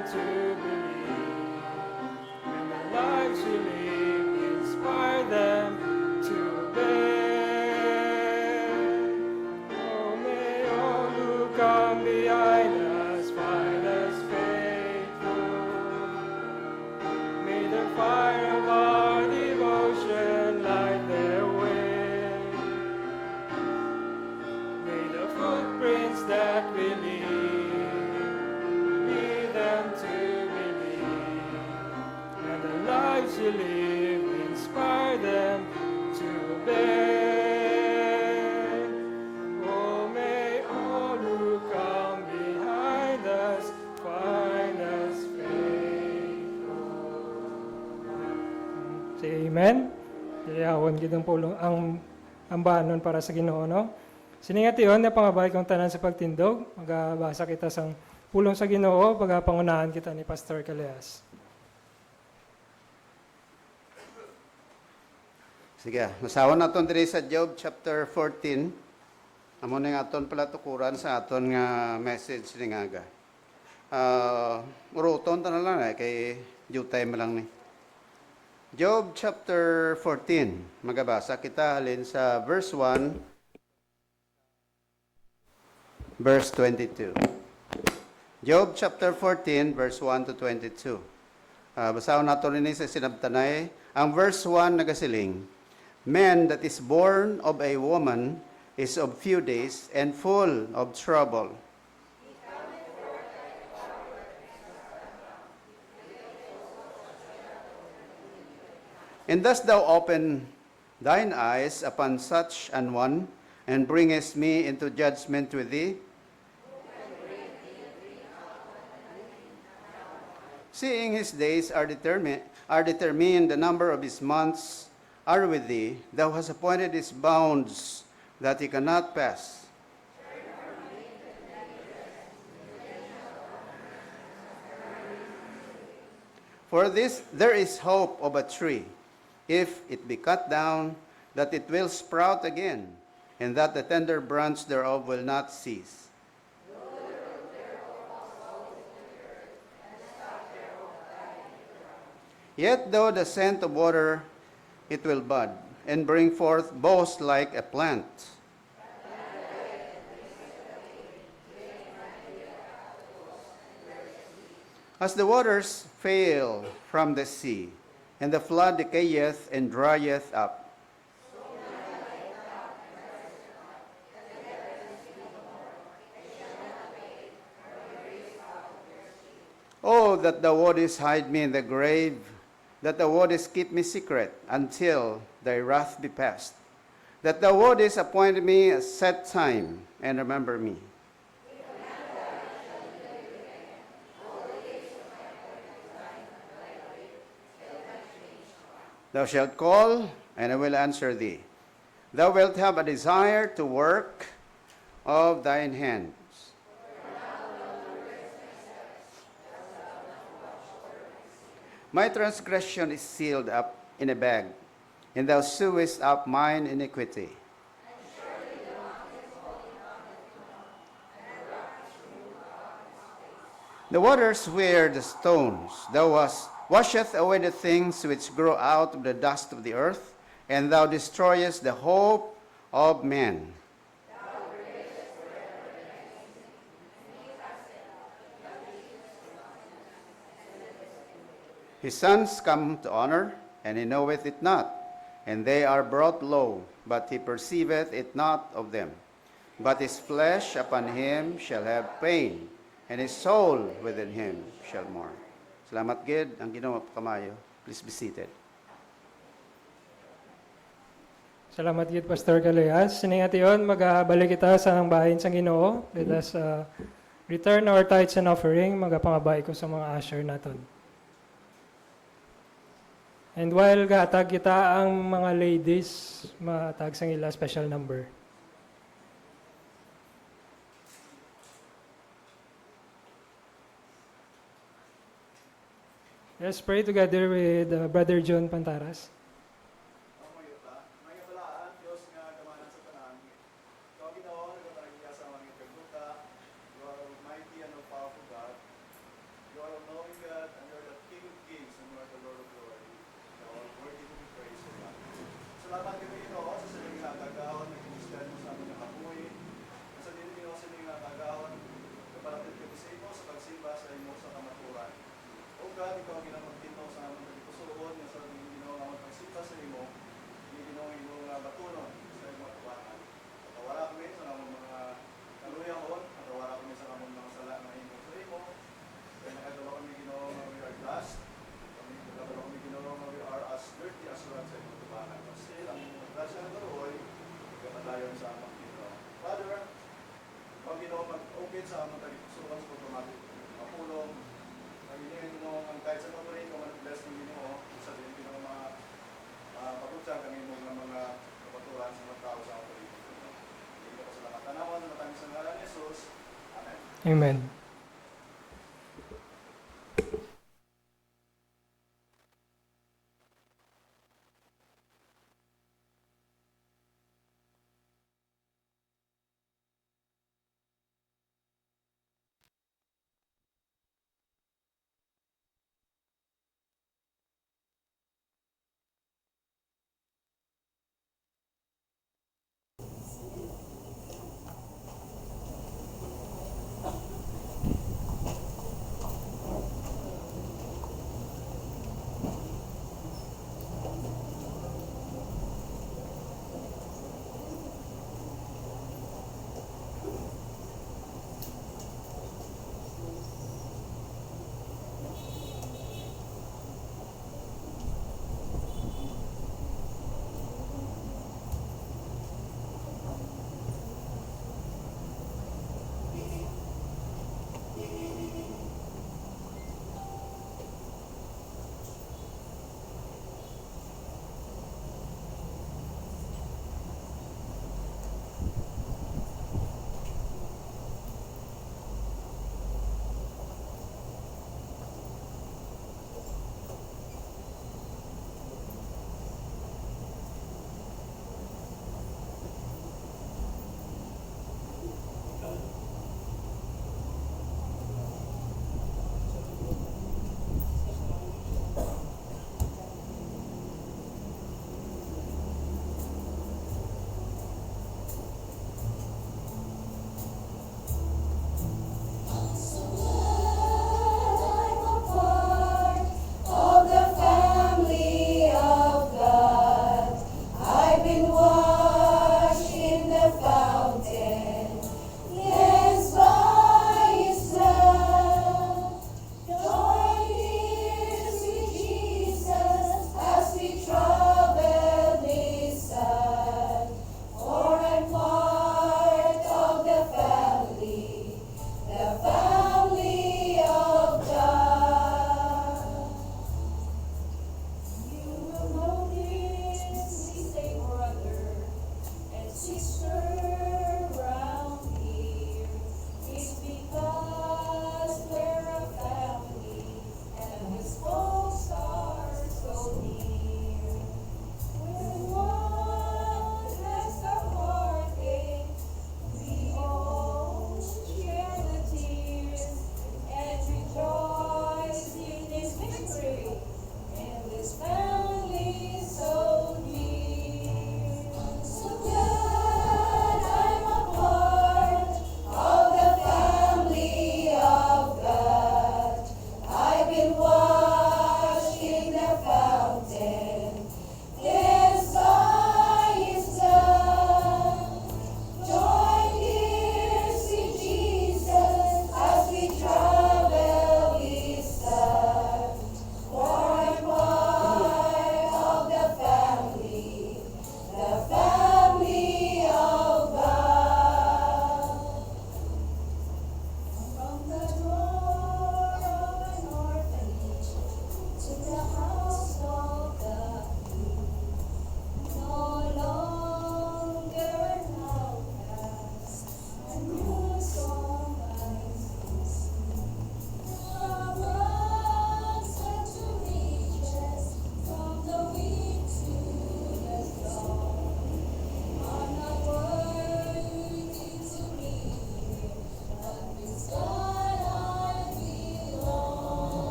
them to believe, and the lives we live inspire them to obey. Oh, may all who come behind us find us faithful. May the fire of our devotion light their way. May the footprints that we lead them to believe, and the lives we live inspire them to obey. Oh, may all who come behind us find us faithful. Say amen. Iyawan gid ang pulong ang ambanon para sa Ginoo, no? Siningat iyon na pangabay kong tanan sa pagtindog. Magabasa kita sang pulong sa Ginoo, pagapangunahan kita ni Pastor Caleas. Sige, masawan naton diri sa Job chapter 14. Amo ning aton pala tukuran sa aton nga message ni ngaga. Uruton ta na lang kay due time lang ni. Job chapter 14. Magabasa kita halin sa verse 1 verse 22. Job chapter 14 verse 1 to 22. Basahon naton ini sa sinabtanay. Ang verse 1 nagasiling, man that is born of a woman is of few days and full of trouble. And thus thou open thine eyes upon such an one, and bringest me into judgment with thee? Seeing his days are determined, the number of his months are with thee, thou hast appointed his bounds that he cannot pass. For this there is hope of a tree, if it be cut down, that it will sprout again, and that the tender branch thereof will not cease. Yet though the scent of water, it will bud, and bring forth boughs like a plant. As the waters fail from the sea, and the flood decayeth and drieth up. Oh, that thou wouldest hide me in the grave, that thou wouldest keep me secret until thy wrath be past, that thou wouldest appoint me a set time and remember me. Thou shalt call, and I will answer thee. Thou wilt have a desire to work of thine hands. My transgression is sealed up in a bag, and thou sewest up mine iniquity. The waters wear the stones. Thou washeth away the things which grow out of the dust of the earth, and thou destroyest the hope of man. His sons come to honor, and he knoweth it not, and they are brought low, but he perceiveth it not of them. But his flesh upon him shall have pain, and his soul within him shall mourn. Salamat gid ang Ginoo kamayo. Please be seated. Salamat gid Pastor Caleas. Siningat iyon, magabalik kita sa bahin sa Ginoo. Let us return our tithes and offering. Magapangabay ko sa mga usher naton. And while gatag kita ang mga ladies, matag sang ila special number. Let's pray together with Brother John Pantaras. You are almighty and all powerful God. You are all Salamat kami Ginoo sa sining ginagagahon ng Kristiyan mo sa aming kabuhi. Sa dili Ginoo sa sining ginagagahon, kapalapit kami sa imo sa pagsimba sa imo sa kamaturan. O God, ikaw ang ginamagtintaw sa aming pagpusuon nga sa aming Ginoo nga pagsimba sa imo, hindi Ginoo imo nga batunon sa imo tuwanan. Patawala kami sa among mga kaluyahon, patawala kami sa among mga sala nga imo sa imo. Kaya nakadala kami Ginoo nga we are blessed. Nakadala kami Ginoo nga we are as dirty as rats sa imo tuwanan. Kasi ang grasya ng Lord, kapadayon sa among Ginoo. Father, pag Ginoo mag-open sa among tagpusuan sa automatic mapulong, pag-inihin Ginoo ang kahit sa patuloy ko man-bless ng Ginoo, sa din Ginoo pagutsa kami mga kapaturan sa mga tao sa among paligid. Hindi ko sa lahat tanawan, sa matangis ng ngalan ni Jesus. Amen. Amen.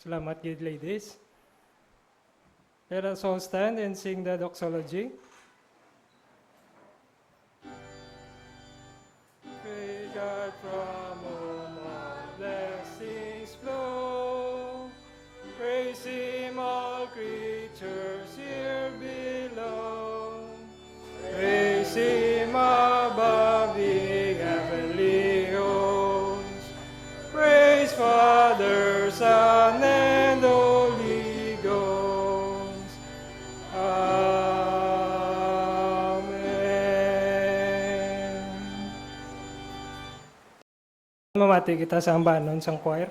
Salamat, good ladies. Let us all stand and sing the doxology. Pray God from whom all blessings flow. Praise Him, all creatures here below. Praise Him above the heavenly hosts. Praise Father, Son, and Holy Ghost. Amen. Mamati kita sa ambanon sang choir.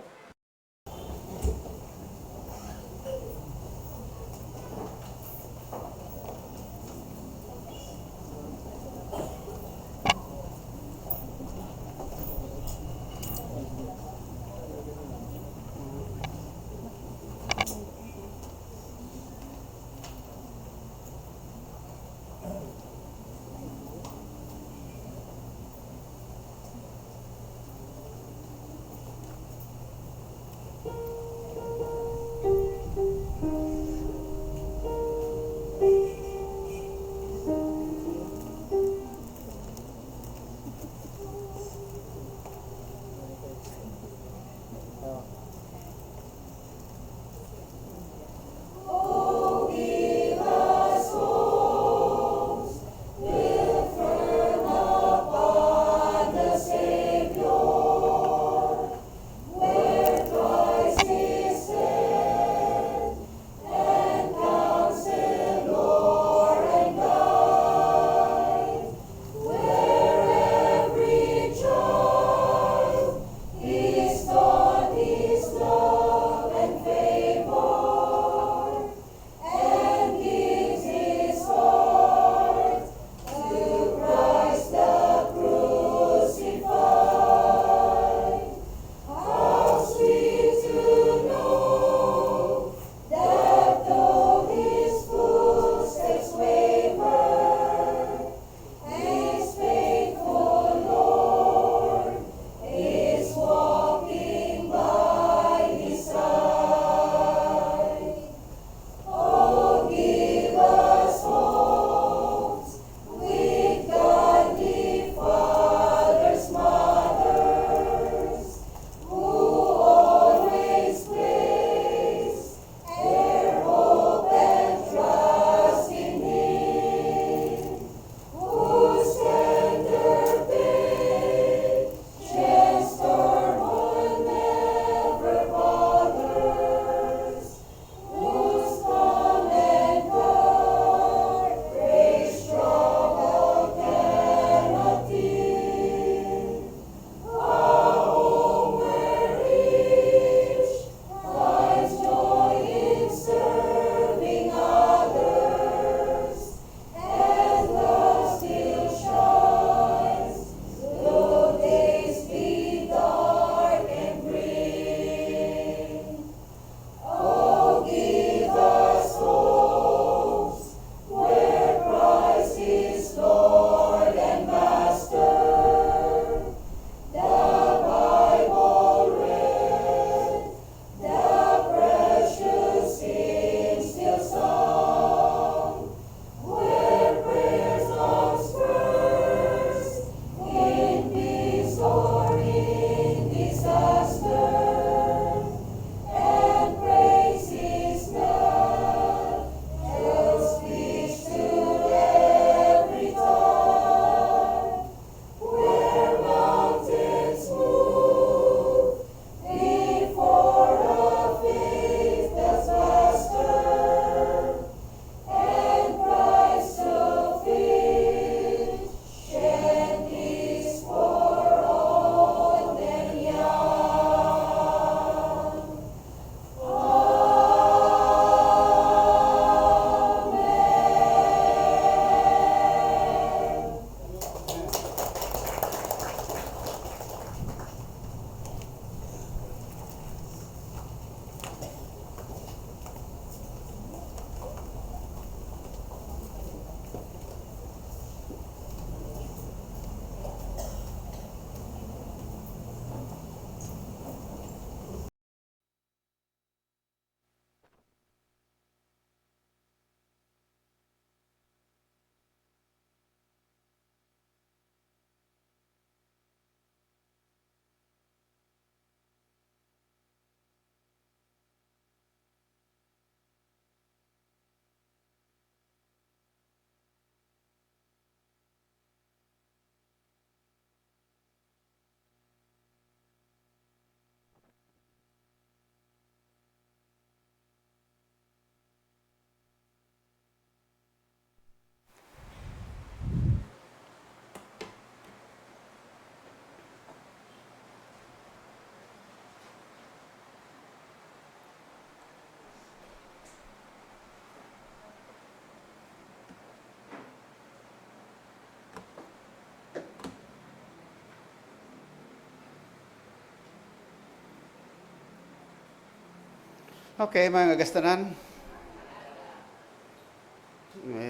Okay, mga gastanan.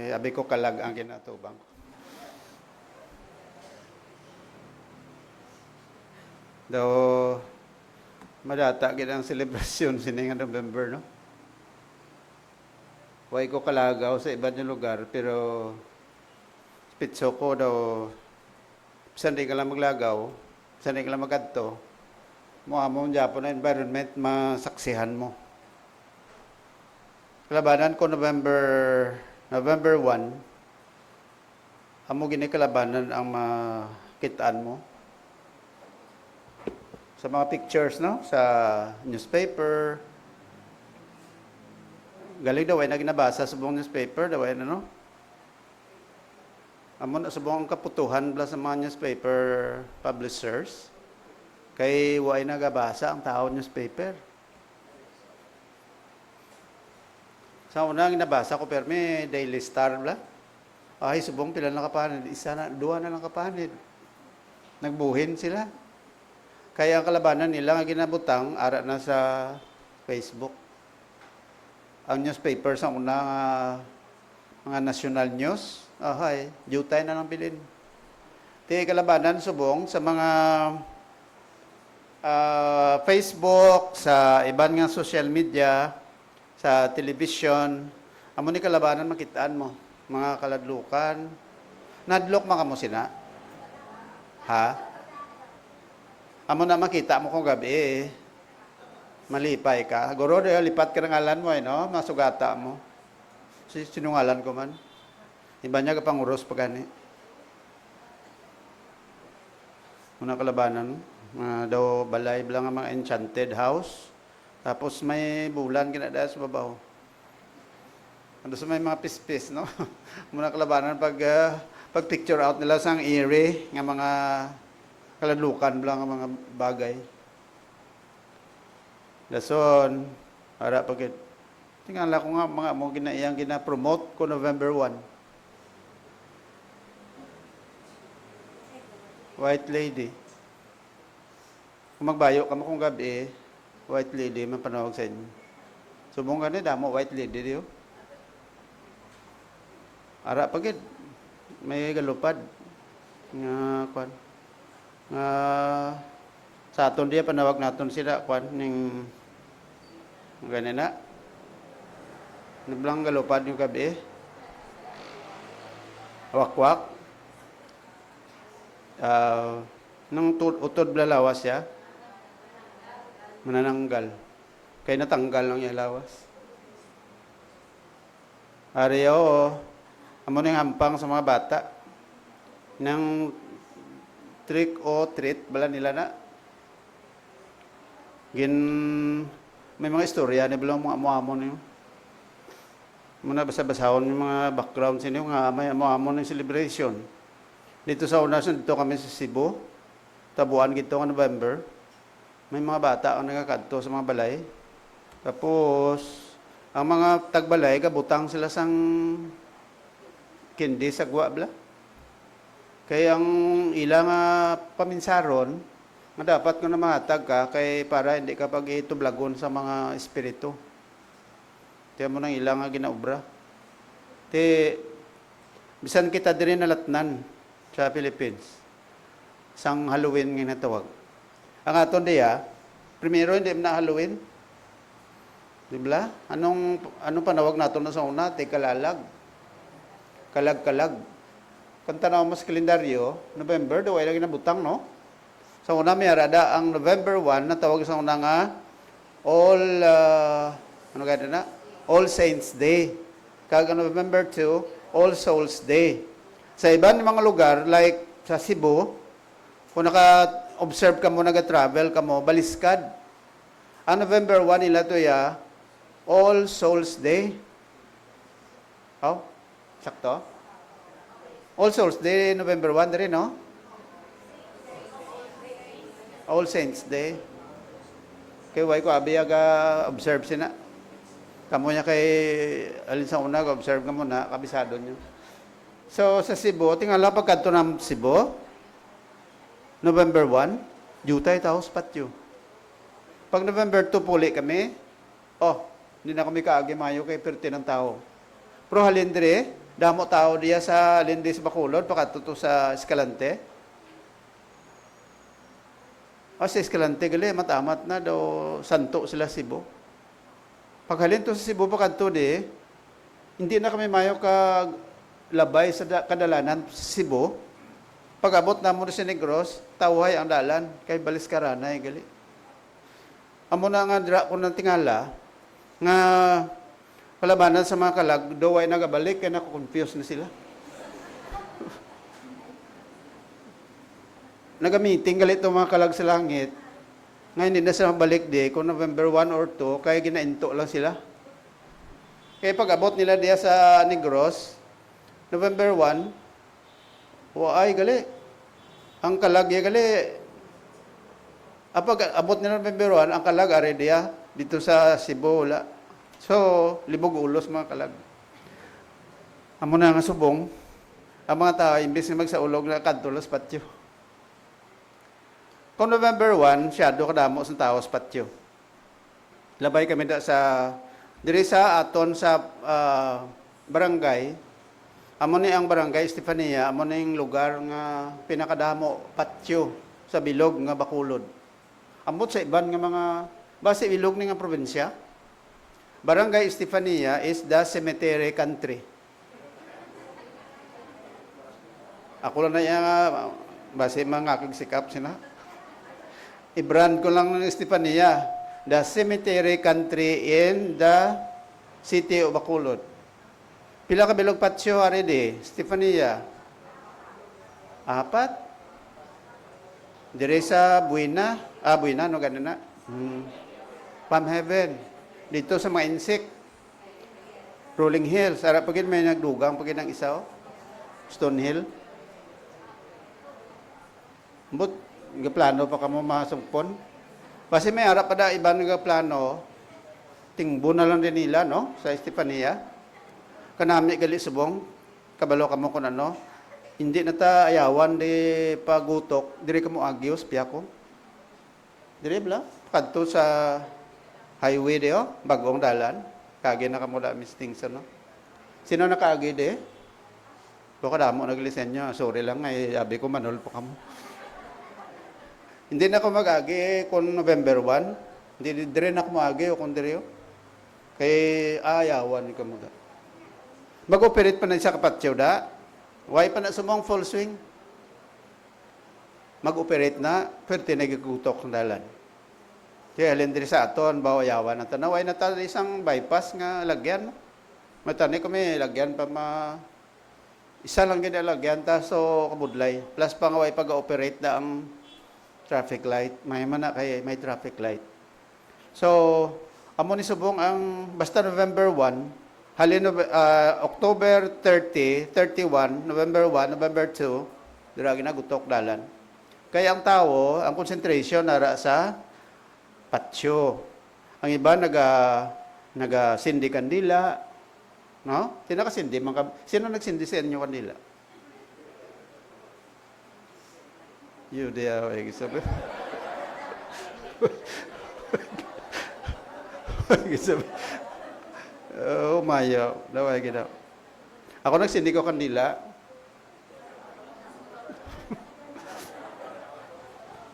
Abi ko kalag ang kinatubang ko. Daw, madata gid ang selebrasyon sini nga November, no? Way ko kalagaw sa iba ng lugar, pero pitso ko daw, sanay ka lang maglagaw, sanay ka lang magadto, mo Japon na environment, masaksihan mo. Kalabanan ko November 1, amo gini kalabanan ang makitaan mo. Sa mga pictures, no? Sa newspaper. Galing daw ay na ginabasa sa buong newspaper, daw ay ano? Amo na sa buong kaputuhan bla sa mga newspaper publishers. Kay way nagabasa ang tao newspaper. Sa una ginabasa ko pero may Daily Star bla. Ay subong pila na kapanid, isa na, duwa na lang kapanid. Nagbuhin sila. Kaya ang kalabanan nila nga ginabutang ara na sa Facebook. Ang newspaper sa una mga national news, jutay na lang bilin. Ti kalabanan subong sa mga Facebook, sa iban nga social media, sa television, amo ni kalabanan makitaan mo mga kaladlukan. Nadlok man kamo sina. Ha? Amo na makita mo kung gabi, malipay ka. Guro, lipat ka ng ngalan mo, no? Masugata mo. Sinungalan ko man. Iba niya kapanguros pa gani. Muna kalabanan, daw balay lang ang mga enchanted house. Tapos may bulan kinadaya sa babaw. Ano sa may mga pispis, no? Muna kalabanan pag picture out nila sang eerie nga mga kaladlukan lang ang mga bagay. Dason, ara pagit. Tingala ko nga mga mo ginaiyang gina-promote ko November 1. White Lady. Kung magbayo ka mo kung gabi, White Lady, mapanawag sa inyo. Subong ka damo, White Lady diyo. Ara pagit. May galupad. Nga, kwan. Sa aton diya panawag naton sila kwan ning ganyan na nablang galupad yung gabi wakwak nang utod blalawas ya manananggal kay natanggal lang yung lawas ariyo amo ning hampang sa mga bata nang trick o treat, bala nila na. May mga istorya, ni bilang mga amo-amo niyo. Muna basa-basahon yung mga background sa inyo, nga may amo-amo ng celebration. Dito sa unasan, dito kami sa Cebu, tabuan gito nga November. May mga bata ang nagakadto sa mga balay. Tapos, ang mga tagbalay, kabutang sila sang kindi sa gwa, bala. Kaya ang ilang paminsaron, dapat ko na mahatag ka kay para hindi ka pag-itublagon sa mga espiritu. Tiyan mo nang ilang ginaubra. Bisan kita din nalatnan sa Philippines. Sang Halloween nga natawag. Ang aton diya, primero hindi na Halloween. Diba? Anong panawag nato na sa una? Kalalag. Kalag-kalag. Kung tanaw mo sa kalendaryo, November, daw ay lagi na butang, no? Sa una, may arada ang November 1, na tawag sa una nga, All Saints Day. Kag November 2, All Souls Day. Sa ibang mga lugar, like sa Cebu, kung naka-observe ka mo, nag-travel ka mo, baliskad. Ang November 1 nila to ya, All Souls Day. Oh, sakto? All Souls Day, November 1 rin, no? All Saints Day. Kaya way ko, abiyaga observe sina. Kamu niya kay, alin sa una, observe ka muna, kabisado niyo. So, sa Cebu, tingala pagkanto ng Cebu, November 1, jutay taos patyo. Pag November 2 puli kami, Hindi na kami kaagi mayo kay perti ng tao. Pero halindre, damo tao diya sa halindre sa Bacolod, pakatuto sa Escalante. Sa Escalante gali, matamat na daw santo sila Cebu. Pag halin to sa Cebu pakanto di, hindi na kami mayo ka labay sa kadalanan sa Cebu. Pag abot na mo sa Negros, tawhay ang dalan, kay balis karanay gali. Amo na nga dira ko ng tingala, nga kalabanan sa mga kalag, daw ay nagabalik, kaya nakukonfuse na sila. Nagamiting galit ng mga kalag sa langit, ngayon hindi na sila mabalik di, kung November 1 or 2, kaya ginainto lang sila. Kaya pag abot nila diya sa Negros, November 1, ay gali. Ang kalag ya gali. Pag abot nila November 1, ang kalag ari diya dito sa Cebu wala. So, libog ulos mga kalag. Amo na nga subong, ang mga tao, imbis na magsaulog na kantulos patyo. Kung November 1, siyado kadamo sa tao sa patyo. Labay kami da sa, diri sa aton sa barangay, amo ni ang barangay Estefania, amo ni yung lugar nga pinakadamo patyo sa bilog nga Bacolod. Ambot sa iban nga mga, base bilog ni nga probinsya, Barangay Estefania is the cemetery country. Ako lang na yung, base mga aking sikap sina. I-brand ko lang ng Estefania, the cemetery country in the city of Bacolod. Pila ka bilog patio already, Estefania. 4. Dire sa Buena, Buena, no ganun na. Palm Heaven. Dito sa mga insect. Rolling Hills. Ara pagin may nagdugang pagin ng isa, Stone Hill. But, plano pa ka mo masugpon. Kasi may harap pa da iba nga plano, tingbo na lang din nila, no? Sa Estefania. Kanami gali subong, kabalo ka mo kung ano. Hindi na ta ayawan di pagutok, diri ka mo agios, piya ko. Diri bla, kadto sa highway di, bagong dalan. Kagi na ka mo da mistingson, no? Sino nakaagi di? Baka damo naglisenyo, sorry lang, ay sabi ko manol pa ka mo. Hindi na ako mag-agi kung November 1. Hindi dire na ako mag-agi o kung dire. Kay ayawan ni kamuga. Mag-operate pa na sa kapatyaw da. Why pa na sumong full swing? Mag-operate na, pwede nagigutok ng dalan. Kaya alin dire sa aton, bawayawan na tanaway na tayo isang bypass nga lagyan. Matani kami, lagyan pa isa lang gina lagyan ta, so kabudlay. Plus pa nga way pag-operate na ang traffic light. May mana kay may traffic light. So, amo ni subong ang basta November 1, halin October 30, 31, November 1, November 2, dira ginagutok dalan. Kaya ang tao, ang concentration nara sa patio. Ang iba naga-sindi kandila, no? Sino nakasindi? Sino nagsindi sa inyo kandila? You there, sabi. Oh, mayo. Daway kita. Ako nagsindi ko kandila.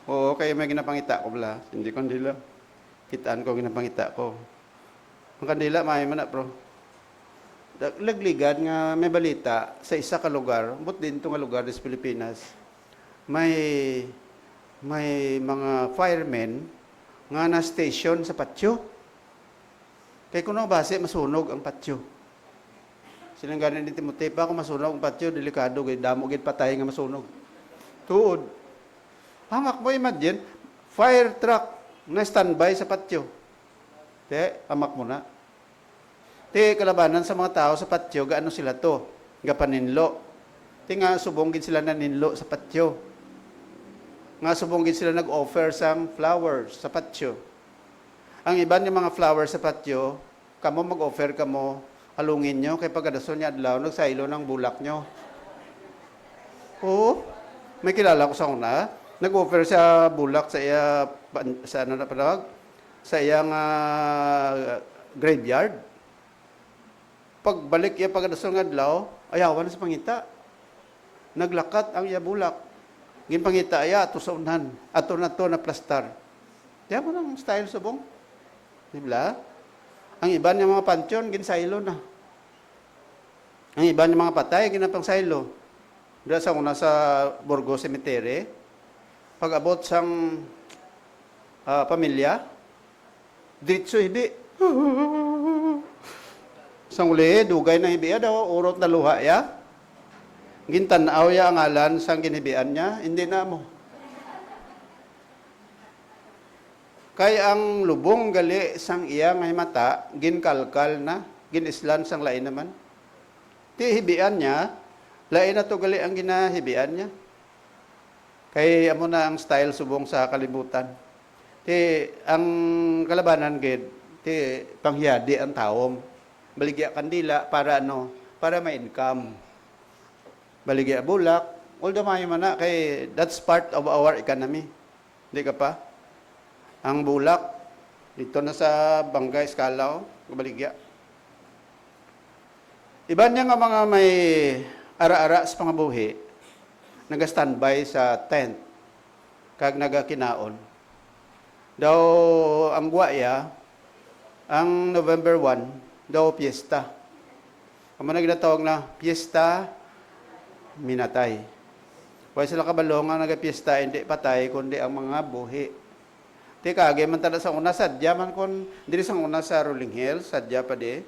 Oo, kaya may ginapangita ko bala. Hindi kandila. Kitaan ko ginapangita ko. Ang kandila, may man na, bro. Lagligan nga may balita sa isa ka lugar, but din itong lugar sa Pilipinas, may mga firemen nga na station sa patio. Kaya kung base, masunog ang patio. Silang ganin ni Timothy, pa kung masunog ang patio, delikado, damo gid patay nga masunog. Tuod. Hamak mo imagine, fire truck na standby sa patio. Hamak mo na. Kalabanan sa mga tao sa patio, gaano sila to? Gapaninlo. Nga subonggin sila na ninlo sa patio. Nga subonggin sila nag-offer sang flowers sa patio. Ang iba ng mga flowers sa patio, kamo mag-offer kamo, halungin nyo, kay pagkadason niya adlaw, nagsaylo ng bulak nyo. Oo, may kilala ko sa una, nag-offer sa bulak sa iya, sa ano na panawag? Sa iyang graveyard. Pagbalik iya pagkadasol nga adlaw, ayawan na sa pangita. Naglakat ang iya bulak. Ngin pangita iya ato sa unan, ato na to na plastar. Diya mo ng style subong. Di ba? Ang iba niya mga pansyon, ginsaylo na. Ang iba niya mga patay, ginapang saylo. Diya sa una sa Burgos Cemetery, pag abot sang pamilya, diretso hindi. Sang uli, dugay na hibiya daw, urot na luha ya. Gintanaw ya ang alan sang ginibian niya, hindi na mo. Kay ang lubong gali sang iya nga mata, ginkalkal na, ginislan sang lain naman. Ti hibian niya, lain na to gali ang ginahibian niya. Kay amo na ang style subong sa kalibutan. Ti ang kalabanan gid, ti panghiyadi ang taom. Baligya kandila para ano, para ma-income. Baligya bulak, although mayo man na kay that's part of our economy. Di ka pa? Ang bulak, dito na sa Bangga, Escalao, Baligya. Iba niya nga mga may ara-ara sa pangabuhi, naga-standby sa tent, kag naga-kinaon. Daw ang guwaya, ang November 1, daw piyesta. Ang mga ginatawag na piyesta, minatay. Kaya sila kabalo nga naga-piyesta, hindi patay, kundi ang mga buhi. Di kage man tada sa una sadya man kon diri sang una sa Rolling Hills sadya pa di.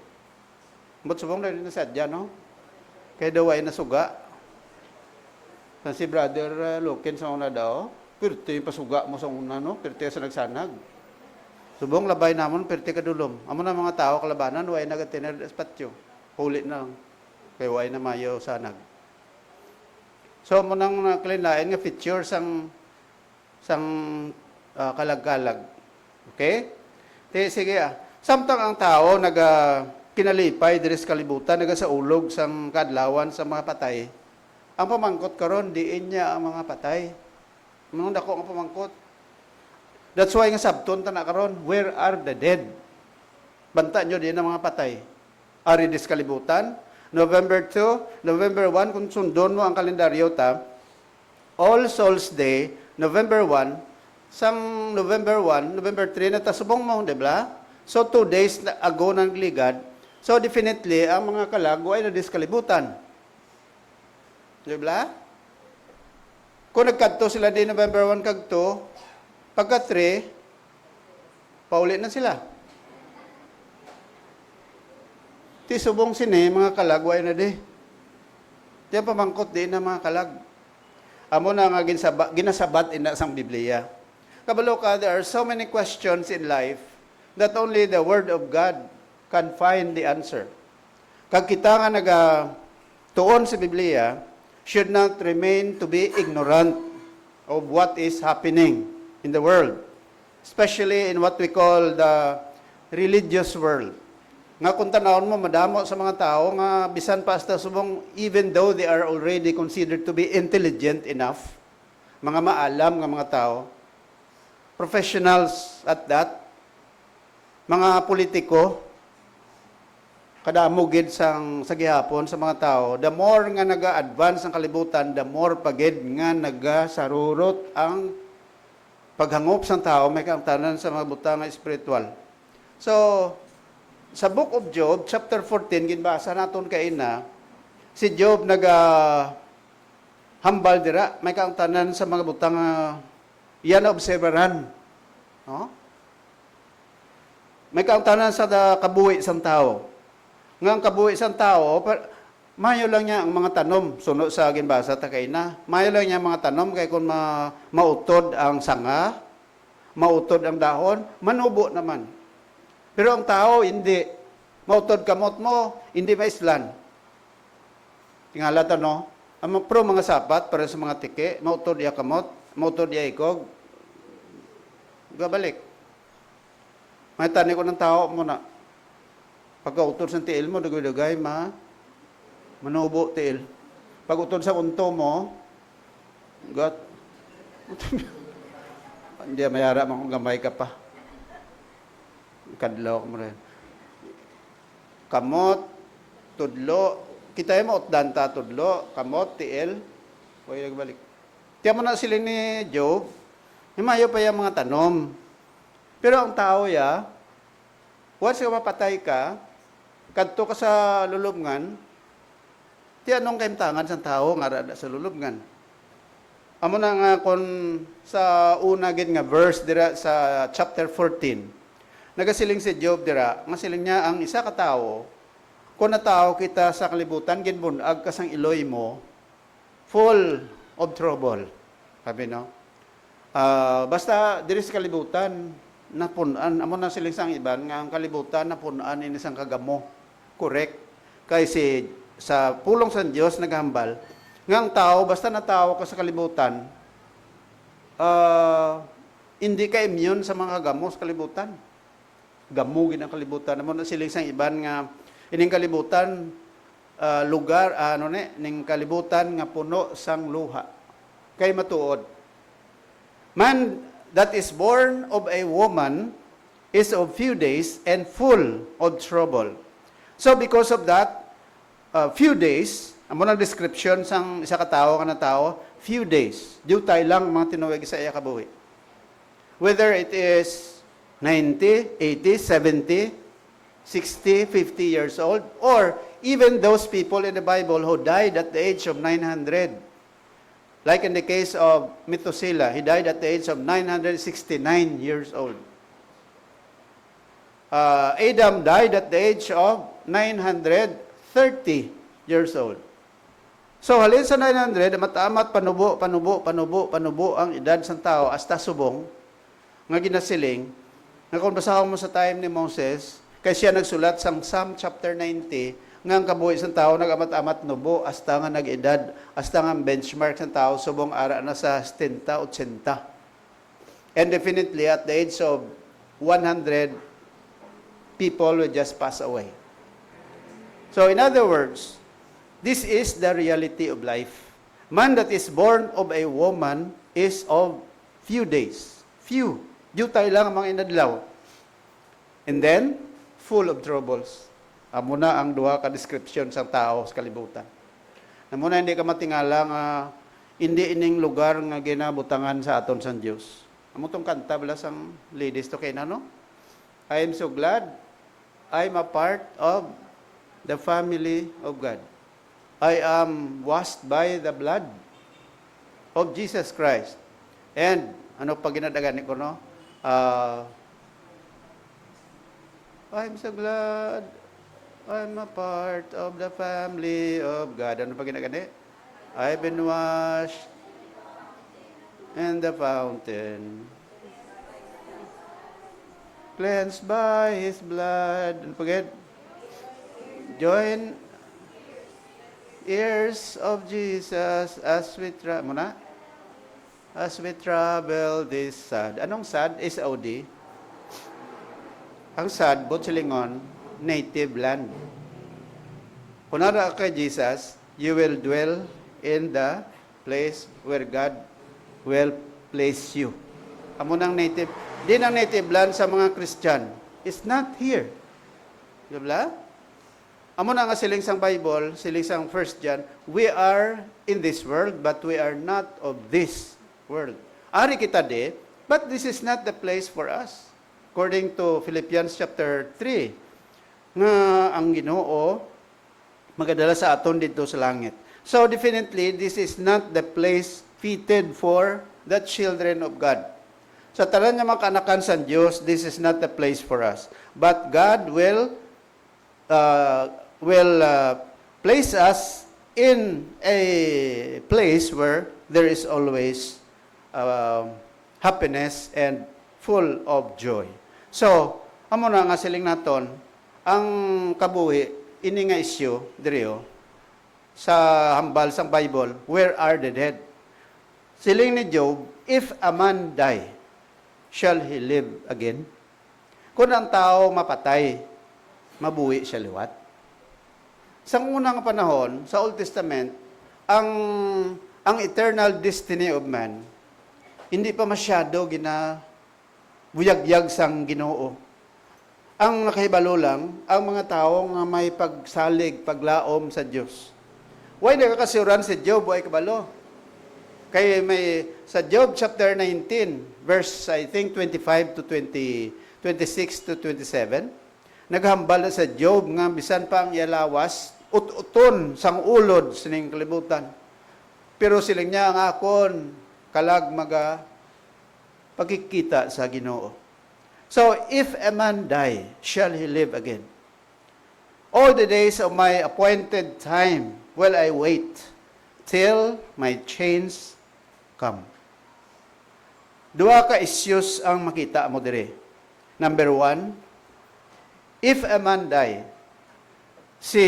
But subong na rin na sadya no. Kay daw ay nasuga. Si brother Lukin sa una daw, pirti pasuga mo sa una no, pirti sa nagsanag. Subong labay namon pirti kadulom. Amo na mga tao kalabanan way nagatiner espatyo. Huli na. Kay way na mayo sanag. So mo nang naklinain nga feature sang kalag-kalag. Okay? Sige Samtang ang tao kinalipay diri sa kalibutan, sa ulog sang kadlawan sa mga patay. Ang pamangkot karon diin niya ang mga patay. Manong dako ang pamangkot. That's why nga sabton ta na karon, where are the dead? Banta nyo diin ang mga patay. Ari dis kalibutan, November 2, November 1 kung sundon mo ang kalendaryo ta, All Souls Day, November 1, sang November 1, November 3, natasubong mo, di ba? So, 2 days ago nang ligad. So, definitely, ang mga kalago ay nadiskalibutan. Di ba? Kung nagkadto sila din November 1 kagto, pagka 3, paulit na sila. Ti subong sini, mga kalago ay na di. Di pamangkot din ang mga kalag. Amo na nga ginasabat ina sang Biblia. Kabalo ka, there are so many questions in life that only the Word of God can find the answer. Kag kita nga tuon sa Biblia, should not remain to be ignorant of what is happening in the world, especially in what we call the religious world. Nga kung tanawon mo, madamo sa mga tao nga bisan pa hasta subong, even though they are already considered to be intelligent enough, mga maalam nga mga tao, professionals at that, mga politiko, kadamo gid sa gihapon sa mga tao, the more nga naga-advance ang kalibutan, the more pagid nga nagasarurot ang paghangop sa tao, may kaangtanan sa mga butang espiritual. So, sa Book of Job, chapter 14, ginbasa naton kaina, si Job hambal dira, may kaangtanan sa mga butang yan na observeran. No? May kaangtanan sa kabuhi sang tao. Nga ang kabuhi sang tao, mayo lang niya ang mga tanom. Sunod sa ginbasa ta kay na. Mayo lang niya ang mga tanom kay kung mautod ang sanga, mautod ang dahon, manubo naman. Pero ang tao, hindi. Mautod kamot mo, hindi maislan. Tingala ta no? Pero mga sapat, para sa mga tiki, mautod iya kamot, mautod iya ikog, gabalik. May tani ko ng tao mo na. Pagka utod sa tiil mo, dugay-dugay, manubo tiil. Pag utod sa unto mo, hindi mayara man kung gamay ka pa. Kadlaw mo rin. kamot, tudlo, kita mo utdanta tudlo, kamot, tiil, huwag nagbalik. Tiyan mo na sila ni Job, himayo pa yung mga tanom. Pero ang tao once ka mapatay ka, kadto ka sa lulubngan, ti anong kaimtangan sa tao nga rada sa lulubngan. Amo na nga kon sa una gid nga verse dira sa chapter 14. Nagasiling si Job dira, nga siling niya ang isa ka tawo, kung natao kita sa kalibutan gid bunag kasang iloy mo, full of trouble. Sabi no. Basta diri sa kalibutan napunan, amo na siling sang iban nga ang kalibutan napunan ini sang kagamo. Correct. Kay sa pulong sa Dios naghambal nga ang tao basta natawo ka sa kalibutan, hindi ka immune sa mga gamo sa kalibutan. Gamo gid ang kalibutan. Amo na siling sang iban nga ining kalibutan lugar ning kalibutan nga puno sang luha. Kay matuod. Man that is born of a woman is of few days and full of trouble. So because of that, few days, amo na description sang isa ka tawo kana tawo, few days. Diutay lang mga tinuwag sa iya kabuhi. Whether it is 90, 80, 70, 60, 50 years old, or even those people in the Bible who died at the age of 900. Like in the case of Methuselah, he died at the age of 969 years old. Adam died at the age of 930 years old. So halin sa 900, matamat panubo ang edad sang tao hasta subong nga ginasiling nga kung basahon mo sa time ni Moses, kay siya nagsulat sang Psalm chapter 90 nga ang kabuhi sang tao nagamat-amat nubo hasta nga nag-edad, hasta nga benchmark sang tao subong ara na sa 70, 80. And definitely at the age of 100, people will just pass away. So in other words, this is the reality of life. Man that is born of a woman is of few days. Few. Diutay lang ang mga inadlaw. And then, full of troubles. Amo na ang duha ka description sa tao sa kalibutan. Amo na hindi ka matingala nga hindi ining lugar nga ginabutangan sa aton sa Dios. Amo tong kanta bala sang ladies to kay no? I am so glad I'm a part of the family of God. I am washed by the blood of Jesus Christ. And, ano pa ginadagan ko, no? I'm so glad I'm a part of the family of God. Ano pa ginagani? I've been washed in the fountain, cleansed by His blood. Ano pa ginagani? Join ears of Jesus as we travel this sad. Anong sad? SOD. Ang sad, Butchilingon, native land. Kung nara kay Jesus, you will dwell in the place where God will place you. Amo nang native. Di nang native land sa mga Christian. It's not here. Diba? Amo na nga siling sang Bible, siling sang 1 John, we are in this world, but we are not of this world. Ari kita di, but this is not the place for us. According to Philippians chapter 3, nga ang Ginoo magadala sa aton dito sa langit. So definitely, this is not the place fitted for the children of God. Sa tanan nga mga kanakan sa Dios, this is not the place for us. But God will place us in a place where there is always happiness and full of joy. So, amo na nga siling naton, ang kabuhi, ini nga issue, diriyo, sa hambal sang Bible, where are the dead? Siling ni Job, if a man die, shall he live again? Kung ang tao mapatay, mabuhi siya liwat. Sa unang panahon, sa Old Testament, ang eternal destiny of man, hindi pa masyado buyagyag sang Ginoo. Ang nakahibalo lang, ang mga tao nga may pagsalig, paglaom sa Diyos. Why nakakasuran si Job, ay kabalo? Kaya may, sa Job chapter 19, verse, I think, 25 to 20, 26 to 27, naghambal na sa Job nga bisan pa ang yalawas, ut-uton sang ulod sining kalibutan. Pero siling niya ang akon, kalag maga pagkikita sa Ginoo. So, if a man die, shall he live again? All the days of my appointed time will I wait till my change come. Dua ka issues ang makita mo dire. Number one, if a man die, si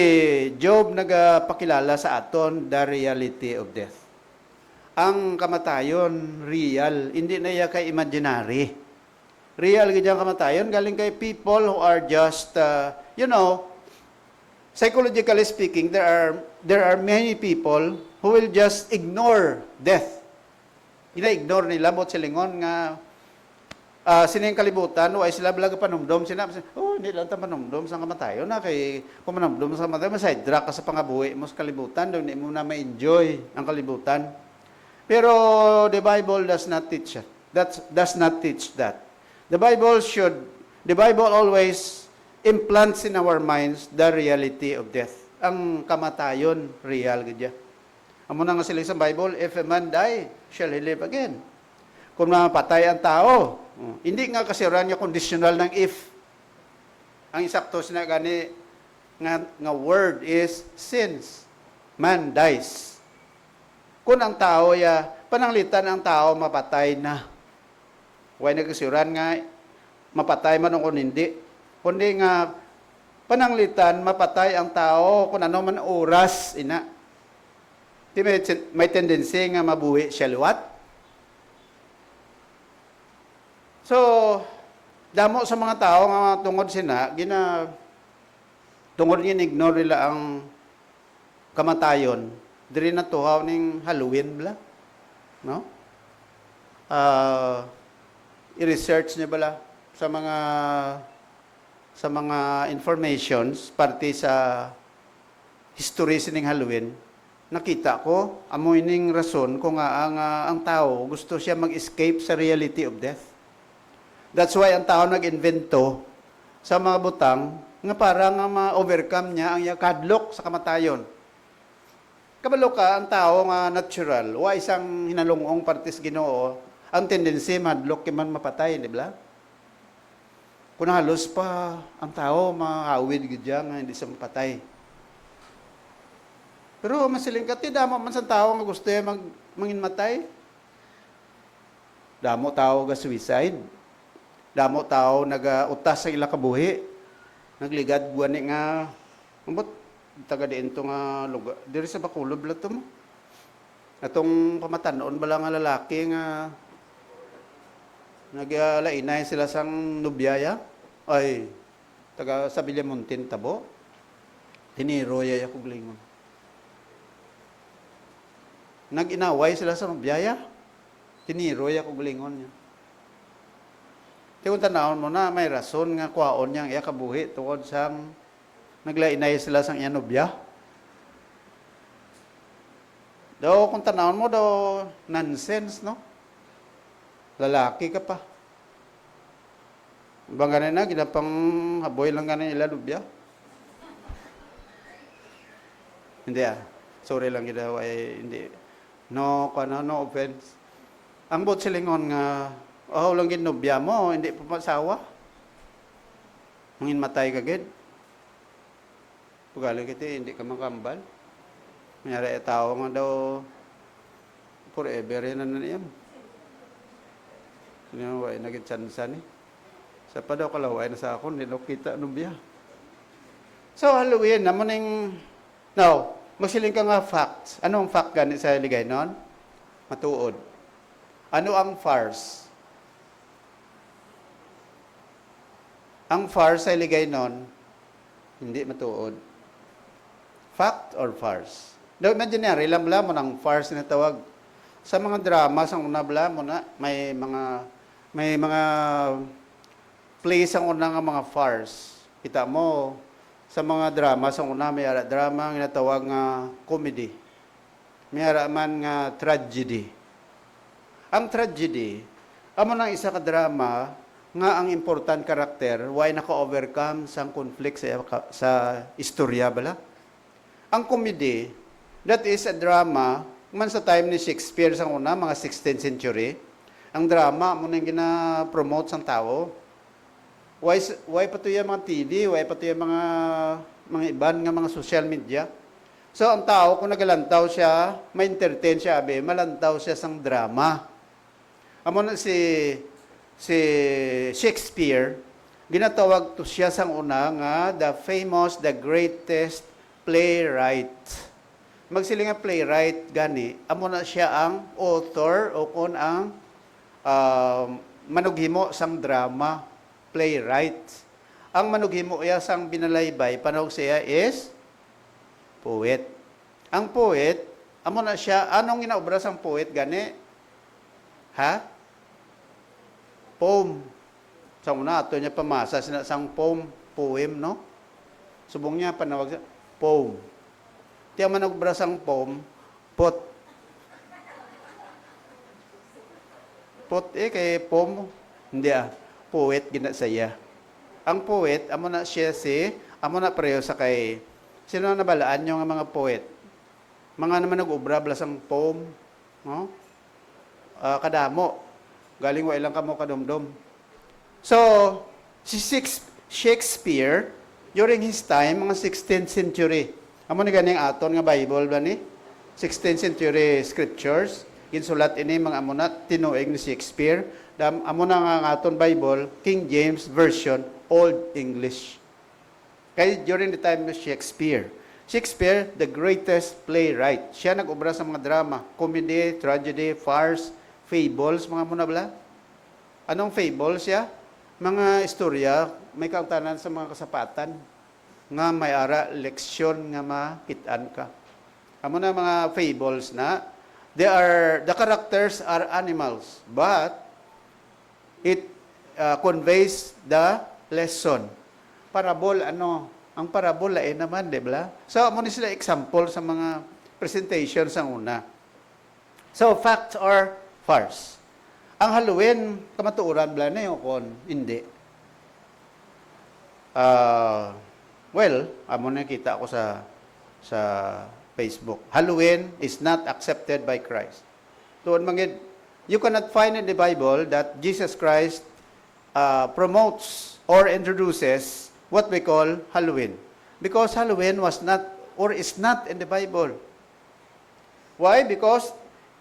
Job nagapakilala sa aton the reality of death. Ang kamatayon, real, hindi na iya kay imaginary. Real ganyang kamatayon, galing kay people who are just, psychologically speaking, there are many people who will just ignore death. Ina-ignore nila, bot silingon nga, sining kalibutan, ay sila balaga panumdom, sinabi, hindi lang ta panumdom sa kamatayon na, kay kung manumdom sa kamatayon, masaydra ka sa pangabuhi mo sa kalibutan, doon mo na ma-enjoy ang kalibutan. Pero the Bible does not teach that. Does not teach that. The Bible always implants in our minds the reality of death. Ang kamatayon, real gadya. Amo na nga sila sa Bible, if a man die, shall he live again. Kung mapatay ang tao, hindi nga kasiran niya conditional ng if. Ang isakto na gani nga word is since man dies. Kung ang tao pananglitan ang tao mapatay na. Huwag nagkasiran nga, mapatay man o kung hindi. Kundi nga, pananglitan, mapatay ang tao kung ano man oras, ina. Di may tendency nga mabuhi siya luwat. So, damo sa mga tao nga tungod sina, tungod ignore nila ang kamatayon. Diri na tuhaw ning Halloween bla. No? I-research niya bala sa mga informations parte sa history sining Halloween. Nakita ko amoy ning rason kung ang tao gusto siya mag-escape sa reality of death. That's why ang tao nag-invento sa mga butang nga para nga ma-overcome niya ang kadlok sa kamatayon. Kabalo ka ang tao nga natural, wa isang hinalungong partis Ginoo. Ang tendency, madlok man mapatay, di ba? Kung halos pa, ang tao, maawid gidya nga hindi sa mapatay. Pero masiling ka, damo man sa tao nga gusto manginmatay. Damo tao ga suicide. Damo tao nag-utas sa ila kabuhi. Nagligad buwan nga, mabot, taga diin to nga lugar. Diri sa Bacolod bala to mo. Atong pamatanon bala nga lalaki nga naglainay sila sang nubyaya. Ay, taga sa Villamontin tabo. Tiniroya ya kog lingon. Nag-inaway sila sa nubyaya. Tiniroya kog lingon niya. Kung tanawon mo na, may rason nga kwaon niyang iya kabuhi tungod sang naglainay sila sang iya nubya. Daw, kung tanawon mo, daw, nonsense, no? Lalaki ka pa. Bang ganin na, ginapang haboy lang ganin ila nubya. Hindi sorry lang ginawa, hindi. No offense. Ang bot silingon nga, lang ginubya mo, hindi pa masawa. Mangin matay ka gid. Pugali kiti, hindi ka makambal. Mayroon tao nga daw, forever yan na niyan. Ay nagitsansa ni. Sa pa daw kalaway na sa akon, hindi daw kita nubya. So, Halloween, naman yung, now, magsiling ka nga facts. Anong fact gani sa ligay nun? Matuod. Ano ang farce? Ang farce sa ligay nun, hindi matuod. Fact or farce? Daw, imaginary, lamla mo ng farce na tawag. Sa mga drama, sa una bla mo na, may mga plays ang una nga mga farce. Kita mo, sa mga drama, sa una may ara drama nga natawag nga comedy. May ara man nga tragedy. Ang tragedy, amo nang isa ka drama nga ang important karakter why naka-overcome sang conflict sa istorya bala. Ang comedy, that is a drama man sa time ni Shakespeare sang una, mga 16th century. Ang drama mo nang gina-promote sang tao. Why pa to yung mga TV, why pa to yung mga iban nga mga social media. So ang tao kung nagalantaw siya, ma-entertain siya, malantaw siya sang drama. Amo na si Shakespeare, ginatawag to siya sang una nga the famous, the greatest playwright. Magsiling nga playwright gani, amo na siya ang author o kung ang manughimo sang drama, playwright. Ang manughimo iya sang binalaybay, panahog siya is poet. Ang poet, amo na siya, anong ginaobra sang poet gani? Ha? Poem. Sa una, ato niya pamasa, sang poem, no? Subong niya, panawag siya, poem. Tiyan man nagbra sang poem, pot. Pot kay poem, hindi poet gina saya. Ang poet, amo na siya amo na pareho sa kay, sino na nabalaan nyo nga mga poet? Mga naman nag-ubra sang poem, no? Kadamo. Galing wa ilang kamo kadumdum. So, si Shakespeare, during his time, mga 16th century, amo ni ganing aton nga Bible ba ni? 16th century scriptures, ginsulat ini mga amo na tinuig ni Shakespeare, amo na nga aton Bible, King James Version, Old English. Kaya during the time of Shakespeare, the greatest playwright. Siya nag-ubra sa mga drama, comedy, tragedy, farce, fables, mga muna bala. Anong fables siya? Mga istorya, may kautanan sa mga kasapatan, nga may ara, leksyon nga makitaan ka. Amo na mga fables na, the characters are animals, but it conveys the lesson. Parable, ang parable naman, di ba? So, amo ni sila example sa mga presentation sa una. So, facts or farce. Ang Halloween, kamatuuran bala na yung kon, hindi. Well, amo na kita ako sa Facebook. Halloween is not accepted by Christ. Tuon mangid, you cannot find in the Bible that Jesus Christ promotes or introduces what we call Halloween. Because Halloween was not or is not in the Bible. Why? Because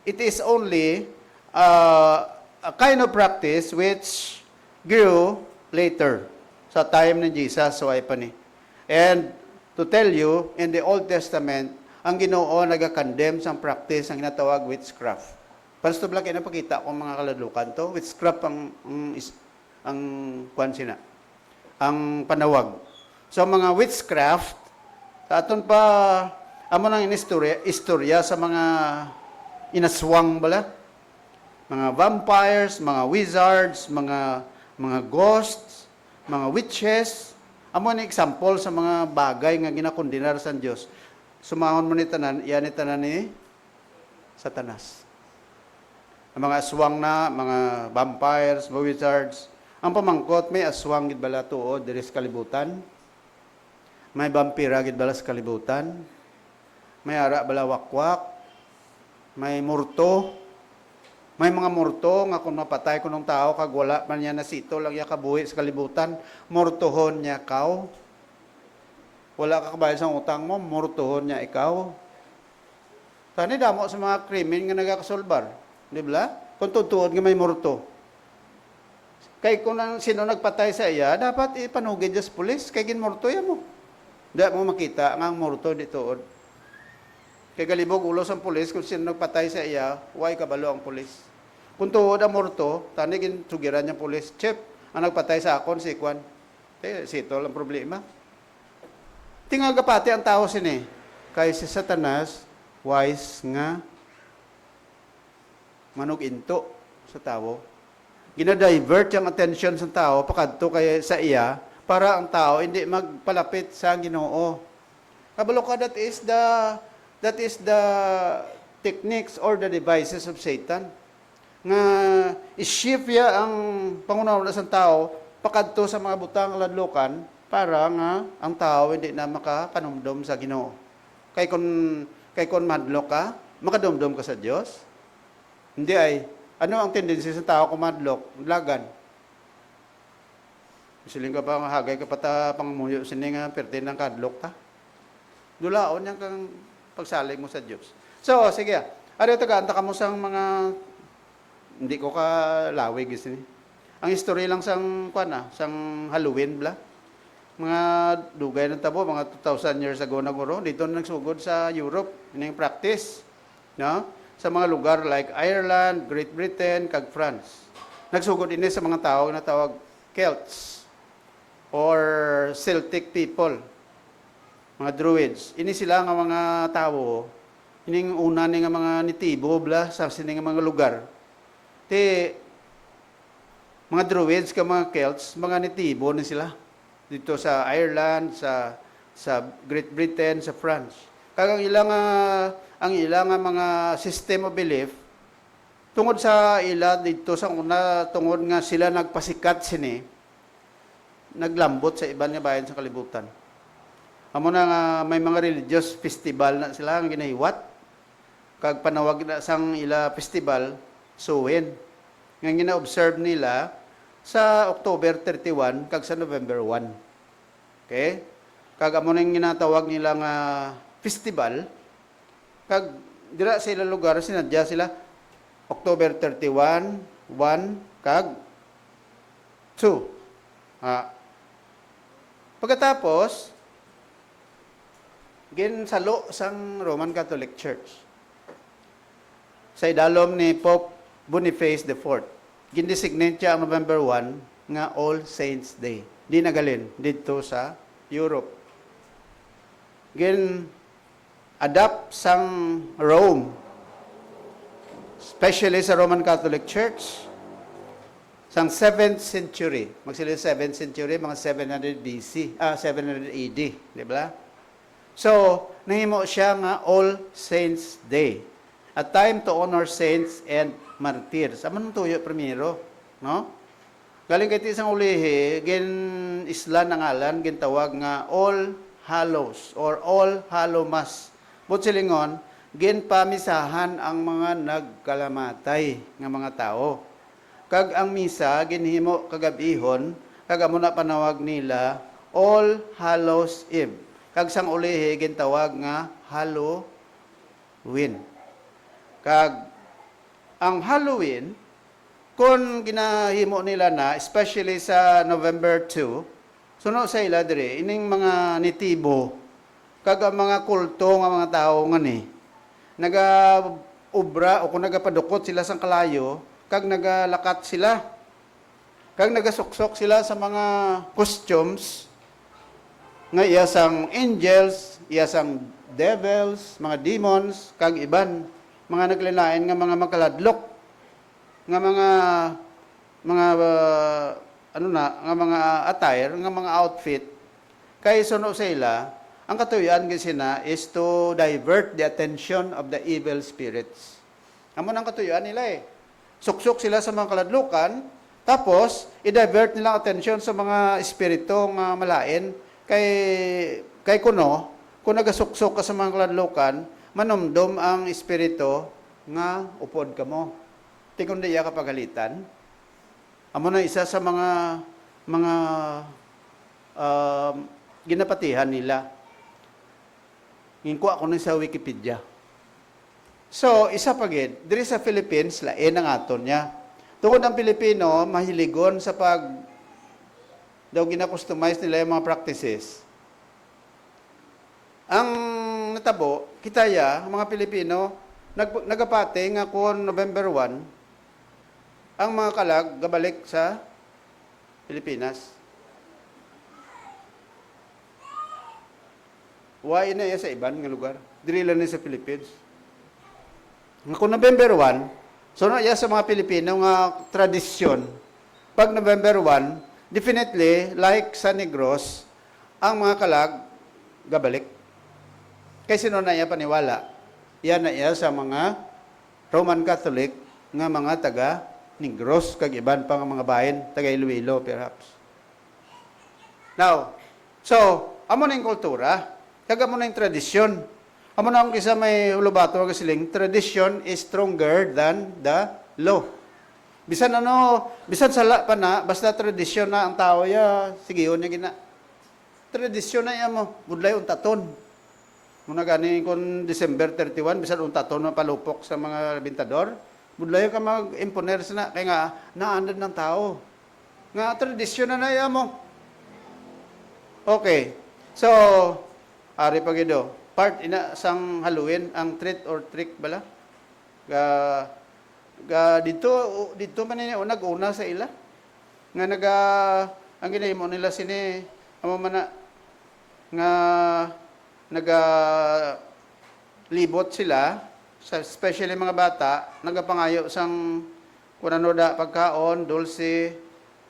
it is only a kind of practice which grew later sa time ni Jesus, so ay pa ni. And to tell you, in the Old Testament, ang Ginoo naga-condemn sa practice ang ginatawag witchcraft. Para sa blak, pakita ko mga kaladukan to, witchcraft ang kwansina, ang panawag. So mga witchcraft, sa aton pa, amo nang istorya sa mga inaswang bala, mga vampires, mga wizards, mga ghosts, mga witches. Amo ni example sa mga bagay nga ginakondenar sa Dios. Sumahon mo ni tanan, iyan ni tanan ni Satanas. Ang mga aswang na, mga vampires, mga wizards. Ang pamangkot may aswang gid bala tuod diri sa kalibutan. May vampira gid bala sa kalibutan. May ara bala wakwak. May murto. May mga murto nga kung mapatay ko ng tao kag wala man niya nasito lang ya kabuhi sa kalibutan, murtohon niya kaw. Wala ka kabayad sa utang mo, murtohon niya ikaw. Tani damo sa mga krimen nga nagakasolbar, di ba? Kung tutuod nga may murto. Kay kung sino nagpatay sa iya, dapat ipanugid sa pulis, kay ginmurto ya mo. Di mo makita nga ang murto dito. Kay galibog ulos ang pulis, kung sino nagpatay sa iya, why kabalo ang pulis. Kung tuod ang morto, tanigin sugiran niya pulis, Chip, ang nagpatay sa akon, si Kwan. Sito lang problema. Tingagapati ang tao sini. Kay si Satanas, wise nga manuginto sa tao. Gina-divert yung attention sa tao pakadto kay sa iya para ang tao hindi magpalapit sa Ginoo. Kabalo ka, that is the techniques or the devices of Satan. Nga i-shift ya ang pangunawa sa tao pakadto sa mga butang ladlokan para nga ang tao hindi na makapanumdum sa Ginoo. Kay kon madlok ka, makadumdum ka sa Dios. Hindi ay ano ang tendency sa tao kung madlok? Lagan. Siling ka pa hagay ka pata pangmuyo sini nga pertin ng kadlok ta. Dulaon yang kang pagsalig mo sa Dios. So sige. Ari to ka mo sang mga hindi ko ka lawig isini. Ang history lang sang sang Halloween bla. Mga dugay ng tabo, mga 2,000 years ago na guro, dito na nagsugod sa Europe, yun yung practice, no? Sa mga lugar like Ireland, Great Britain, kag France. Nagsugod ini sa mga tao na tawag Celts or Celtic people, mga Druids. Ini sila nga mga tao, ining una ni nga mga nitibo bla sa sining mga lugar. Mga Druids ka mga Celts, mga nitibo ni sila dito sa Ireland, sa Great Britain, sa France. Kag ang ilang mga system of belief tungod sa ila dito sa una tungod nga sila nagpasikat sini naglambot sa iban nga bayan sa kalibutan. Amo na nga may mga religious festival na sila ang ginahiwat. Kag panawag na sang ila festival Samhain. Nga gina-observe nila sa October 31 kag sa November 1. Okay? Kag amo nang ginatawag nila nga festival kag dira sa ilang lugar sinadya sila October 31, 1 kag 2. Pagkatapos ginsalo sang Roman Catholic Church sa idalom ni Pope Boniface IV. Gindesignate siya ang November 1 nga All Saints Day. Di nagalin dito sa Europe. Adapt sang Rome, especially sa Roman Catholic Church, sang 7th century. Magsili 7th century, mga 700 BC, 700 AD, di ba? So, nahimo siya nga All Saints Day. A time to honor saints and martyrs. Aman tuyo primero, no? Galing kay isang ulihi, isla ng ngalan, gintawag nga All Hallows or All Hallow Mass. Silingon, pamisahan ang mga nagkalamatay nga mga tao. Kag ang misa ginhimo kagabihon, kag amo na panawag nila All Hallows Eve. Kag sang ulihi gintawag nga Halloween. Kag ang Halloween, kung ginahimo nila na, especially sa November 2, suno sa ila dire, ining mga nitibo, kag ang mga kulto nga mga tao nga ni, naga-ubra o kung nagapadukot sila sa kalayo, kag nagalakat sila, kag nagasuksok sila sa mga costumes, nga iyasang angels, iyasang devils, mga demons, kag iban, mga naglalain nga mga makaladlok nga mga attire nga mga outfit kay suno sa ila ang katuyan kasi na is to divert the attention of the evil spirits. Amo nang katuyuan nila suksok sila sa mga kaladlukan tapos i-divert nila ang attention sa mga espiritu nga malain kay kuno kung nagasuksok ka sa mga kaladlukan manumdum ang espiritu nga upod ka mo. Tikon diya kapagalitan. Amo na isa sa mga ginapatihan nila. Ngingko ako sa Wikipedia. So, isa pagid, diri sa Philippines, lain ang aton niya. Tungod ang Pilipino, mahiligon sa daw gina-customize nila yung mga practices. Ang natabo, kitaya, mga Pilipino, nagapate nga kung November 1, ang mga kalag gabalik sa Pilipinas. Why na sa iban nga lugar? Dili lang sa Philippines. Kung November 1, so na sa mga Pilipino nga tradisyon pag November 1, definitely, like sa Negros, ang mga kalag, gabalik. Kaya sino na iya paniwala? Yan na iya sa mga Roman Catholic nga mga taga Negros, kag iban pa nga mga bayan, taga Iloilo perhaps. Now, so, amo na yung kultura, kag amo na yung tradisyon. Amo na kung kisa may ulubato nga siling, tradition is stronger than the law. Bisan ano, bisan sala pa na, basta tradisyon na ang tao ya, sige yun niya gina. Tradisyon na iya mo, budlay untaton. Muna gani kung December 31, bisan untaton na palupok sa mga bintador, budlay ka mag-imponer na, kaya nga, naandad ng tao. Nga tradisyon na iya mo. Okay, so, ari pagido, part ina sang Halloween, ang treat or trick bala? Dito man ni nag-una sa ila. Nga ang ginahimo nila sini, amo man na, nga libot sila, especially mga bata, nagapangayo sang kunano da pagkaon, dulce,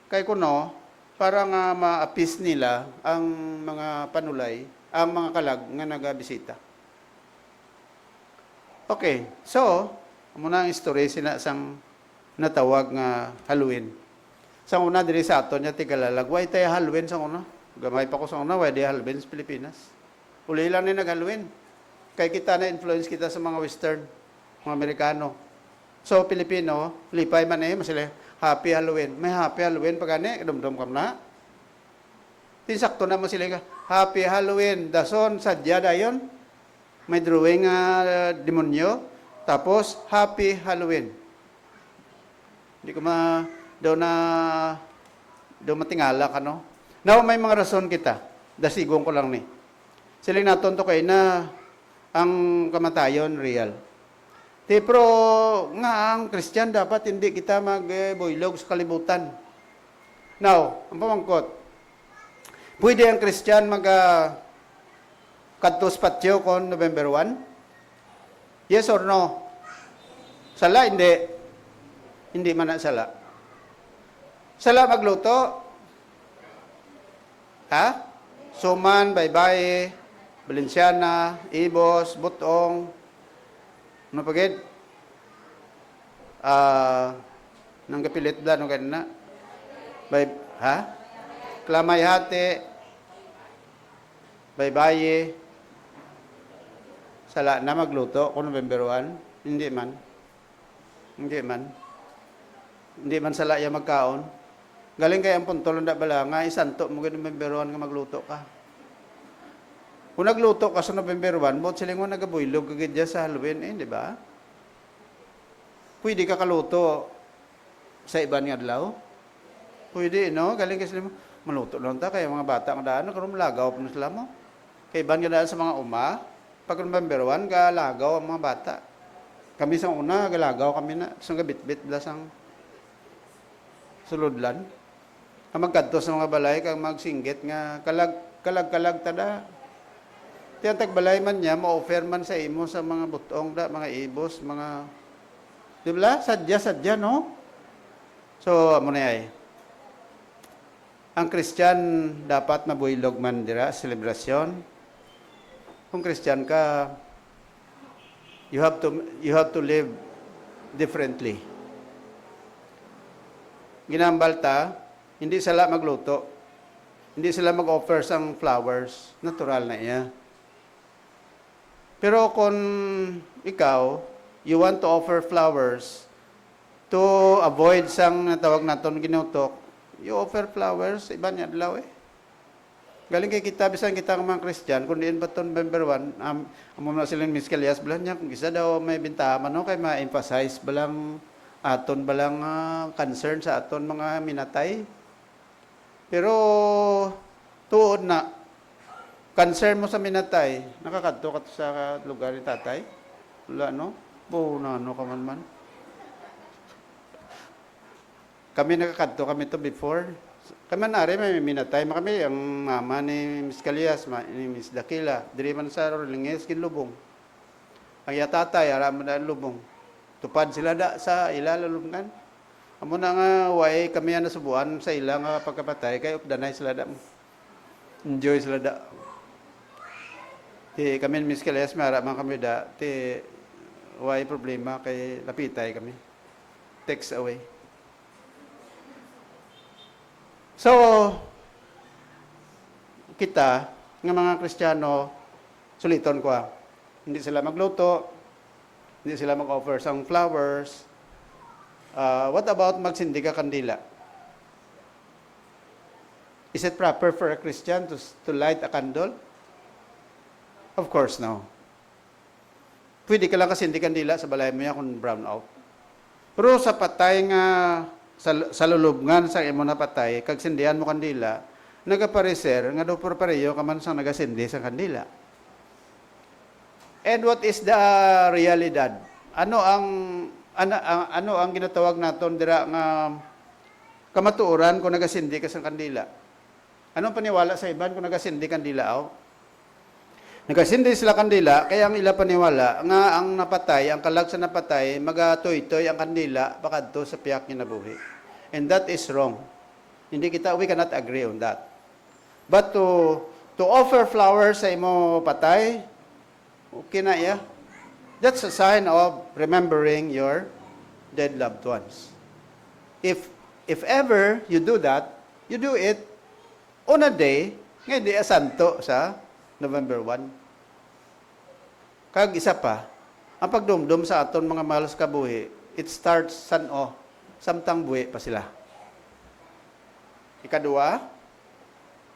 kay kuno, para nga ma-appease nila ang mga panulay, ang mga kalag nga nagabisita. Okay, so, muna ang story sina sang natawag nga Halloween. Sa una diri sa aton nya tigalalagway tayo Halloween sa una. Gamay pa ko sa una, way di Halloween sa Pilipinas. Uli lang ni nag-Halloween. Kaya kita na influence kita sa mga Western, mga Amerikano. So, Pilipino, lipay man masila, Happy Halloween. May Happy Halloween pa gani, dumdum kam na. Tinsakto na mo sila ka, Happy Halloween. Dason, sadya dayon. May drawing demonyo. Tapos, Happy Halloween. Hindi ko daw matingala ka, no? Now, may mga rason kita. Dasigong ko lang ni. Siling naton to kay na ang kamatayon real. Pero nga ang Christian dapat hindi kita magboylog sa kalibutan. Now, ang pamangkot, pwede ang Christian kadtos patyo kon November 1? Yes or no? Sala, hindi. Hindi man na sala. Sala magluto? Ha? Suman, baybay, Balenciana, Ibos, Butong, ano pagid? Nang kapilit bla, no ganun na? Ha? Klamay hati, baybaye, sala na magluto kung November 1? Hindi man. Hindi man. Hindi man sala ya magkaon. Galing kay ang puntol na bala nga, isanto mo ganun November 1 nga magluto ka. Kung nagluto ka sa November 1, buot siling mo nagabuylog kagid dyan sa Halloween, di ba? Pwede ka kaluto sa iban nga adlaw? Pwede, no? Galing kasi mo, maluto lang ta, kaya mga bata nga daan, karoon malagaw pa na sila mo. Kaya iban nga daan sa mga uma, pag November 1, galagaw ang mga bata. Kami sa una, galagaw kami na, sa gabit-bit, blasang suludlan. Ang magkadto sa mga balay, kang magsinggit nga, kalag-kalag tada. Tiyan tagbalay man niya, ma-offer man sa imo sa mga butong da, mga ibos, mga... Di ba? Sadya, no? So, amo na ay. Ang Christian dapat mabuylog man dira, selebrasyon. Kung Christian ka, you have to live differently. Ginambal ta, hindi sila magluto. Hindi sila mag-offer sang flowers. Natural na iya. Pero kung ikaw, you want to offer flowers to avoid sang natawag naton ginutok, you offer flowers, iba niya adlaw eh. Galing kay kita, bisan kita ng mga Christian, kung diin ba ito November 1, amo na silang Miss Calias, balang niya, kung isa daw may bintaman, no, kay ma-emphasize balang aton balang concern sa aton mga minatay. Pero tuod na, concern mo sa minatay, nakakadto ka sa lugar ni tatay? Wala, no? Ano ka man. Kami nakakadto kami to before. Kami nari may minatay. Kami, ang mama ni Miss Calias, ni Miss Dakila, diri man sa Rolinges, kinlubong. Ang yatatay, aram na lubong. Tupad sila da sa ilalalubngan. Amo na nga, way kami na nasubuan sa ilang pagkapatay, kay updanay sila da. Enjoy sila da. Ti kami miskiles, mara man kami da, ti way problema, kay lapitay kami. Takes away. So, kita, nga mga Kristiyano, suliton ko hindi sila magluto, hindi sila mag-offer sang flowers. What about magsindi ka kandila? Is it proper for a Christian to light a candle? Of course, no. Pwede ka lang kasindi kandila sa balay mo yan kung brown out. Pero sa patay nga, sa lulubngan sa imo na patay, kag sindihan mo kandila, nagapareser, nga do por pareyo kaman sang nagasindi sa kandila. And what is the realidad? Ano ang ginatawag naton dira nga kamatuoran kung nagasindi ka sa kandila? Anong paniwala sa iban kung nagasindi kandila aw? Nagasindi sila kandila, kaya ang ila paniwala nga ang napatay, ang kalag sa napatay, magatoy-toy ang kandila pakadto sa piyak nga nabuhi. And that is wrong. We cannot agree on that. But to offer flowers sa imo patay, okay na iya. That's a sign of remembering your dead loved ones. If ever you do that, you do it on a day nga di santo sa November 1. Kag isa pa, ang pagdumdum sa aton mga malos kabuhi, it starts San-O, samtang buhi pa sila. Ikadua,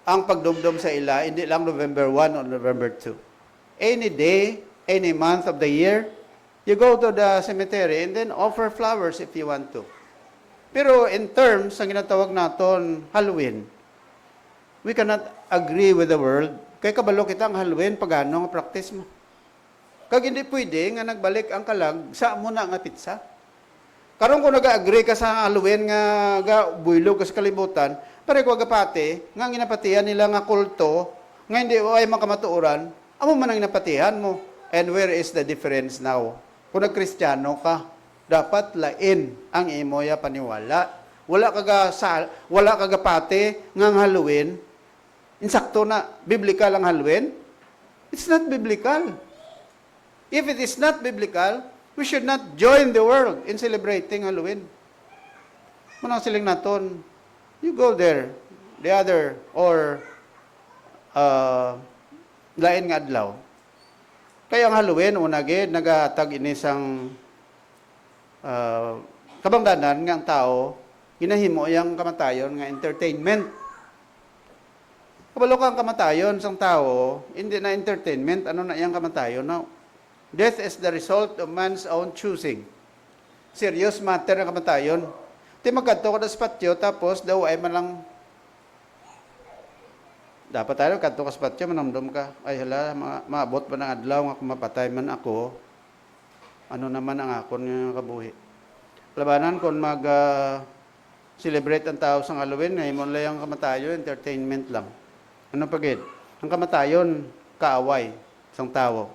ang pagdumdum sa ila, hindi lang November 1 o November 2. Any day, any month of the year, you go to the cemetery and then offer flowers if you want to. Pero in terms, ang ginatawag naton Halloween, we cannot agree with the world. Kaya kabalo kita ang Halloween, pagano nga practice mo. Kag hindi pwede nga nagbalik ang kalag, sa mo na nga pizza. Karon kung nag-agree ka sa Halloween nga buylog ka sa kalibutan, pare ko agapati, nga ginapatihan nila nga kulto, nga hindi ay makamatuoran, amo man ang ginapatihan mo. And where is the difference now? Kung nag-Kristiyano ka, dapat lain ang imoya paniwala. Wala kaga pati nga Halloween. Insakto na biblical ang Halloween. It's not biblical. If it is not biblical, we should not join the world in celebrating Halloween. Manang siling naton, you go there, the other, or lain nga adlaw. Kaya ang Halloween, unagid, nagatag inisang kabangdanan nga ang tao, ginahimo yung kamatayon nga entertainment. Kabalo ka ang kamatayon sang tao, hindi na entertainment, ano na yung kamatayon? No? Death is the result of man's own choosing. Serious matter ang kamatayon. Ti magkadto ka na sa patyo, tapos daw ay malang dapat tayo kadto ka sa patyo, manamdom ka, ay hala, maabot ba ng adlaw nga kumapatay man ako, ano naman ang akon nga kabuhi. Labanan kung celebrate ang tao sa Halloween, ngayon lang ang kamatayon, entertainment lang. Ano pagid? Ang kamatayon, kaaway, isang tao.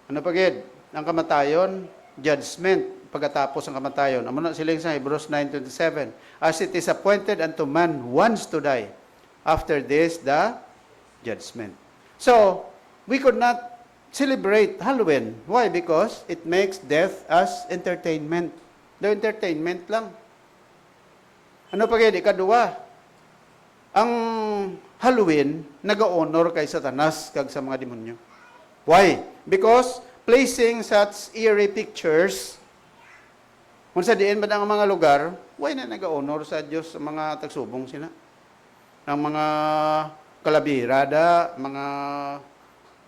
Ano pagid? Ang kamatayon, judgment, pagkatapos ang kamatayon. Amo na siling sa Hebrews 9:27. As it is appointed unto man once to die, after this, the judgment. So, we could not celebrate Halloween. Why? Because it makes death as entertainment. The entertainment lang. Ano pagid? Ikadua, ang Halloween, nag-honor kay Satanas kag sa mga demonyo. Why? Because placing such eerie pictures, kung sa diin ba ang mga lugar, why na nag-honor sa Diyos sa mga tagsubong sila? Ang mga kalabirada, mga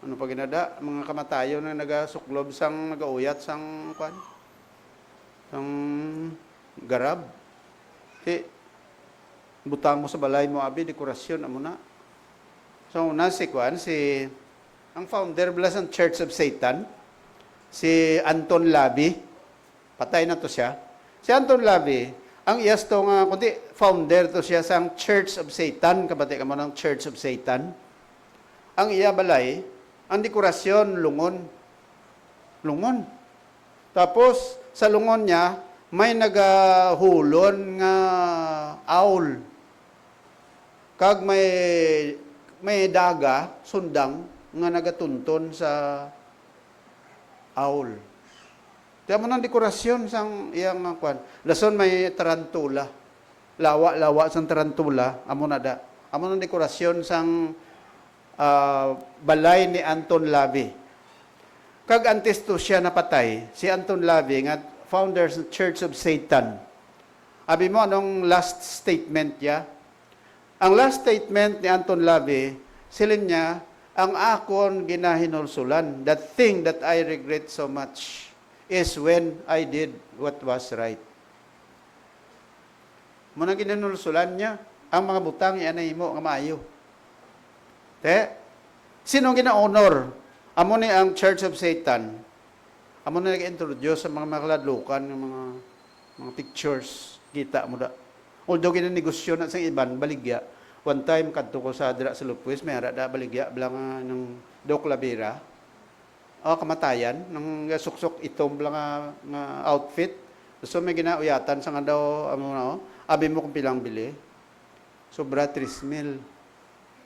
ano pa ginada, mga kamatayon na nagasuklob sang nagauyat sang kwan, sang garab. Butang mo sa balay mo abi dekorasyon amo na. So una si kwan ang founder blas ng Church of Satan, si Anton LaVey. Patay na to siya. Si Anton LaVey, ang iyas to nga kundi founder to siya sang Church of Satan, kabati ka mo ng Church of Satan. Ang iya balay, ang dekorasyon lungon. Lungon. Tapos sa lungon niya, may nagahulon nga owl. Kag may daga, sundang, nga nagatunton sa owl. Tiyan mo ng dekorasyon sang iyang kwan. Lason may tarantula. Lawa sang tarantula. Amo na da. Amo ng dekorasyon sang balay ni Anton LaVey. Kag antes to siya napatay, si Anton LaVey nga founder sa Church of Satan. Abi mo anong last statement niya? Ang last statement ni Anton LaVey, silin niya, ang akon ginahinulsulan, that thing that I regret so much is when I did what was right. Muna ginanulsulan niya, ang mga butang ianay mo nga maayo. Sino gina-honor? Amo ni ang Church of Satan. Amo na nag-introduce sa mga makaladlukan, ng mga pictures, kita mo da. Although ginanegosyo na sa iban, baligya. One time, kadto ko sa dira sa Lupwis, may harada baligya, blang ng Doc Lavera. Kamatayan, ng suksok itom blang nga outfit. So may ginauyatan sa nga daw, abi mo kung pilang bili. Sobra 3,000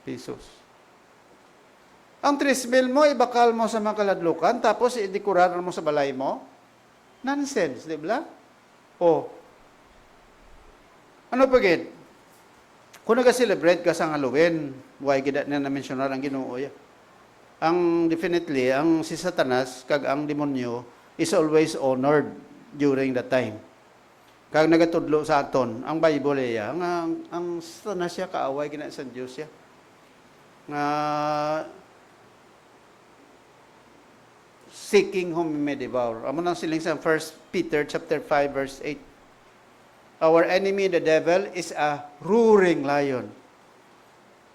pesos. Ang 3,000 mo, ibakal mo sa mga kaladlukan, tapos i-decorar mo sa balay mo. Nonsense, di ba? Ano pagid? Kung nag-celebrate ka sa Halloween, why gida na na-mentionar ang Ginoo ya. Ang definitely, ang si Satanas, kag ang demonyo, is always honored during that time. Kag nagatudlo sa aton, ang Bible ya, ang Satanas siya kaaway gina sa Dios ya. Nga seeking whom he may devour. Amo nang siling sa 1 Peter chapter 5 verse 8. Our enemy, the devil, is a roaring lion.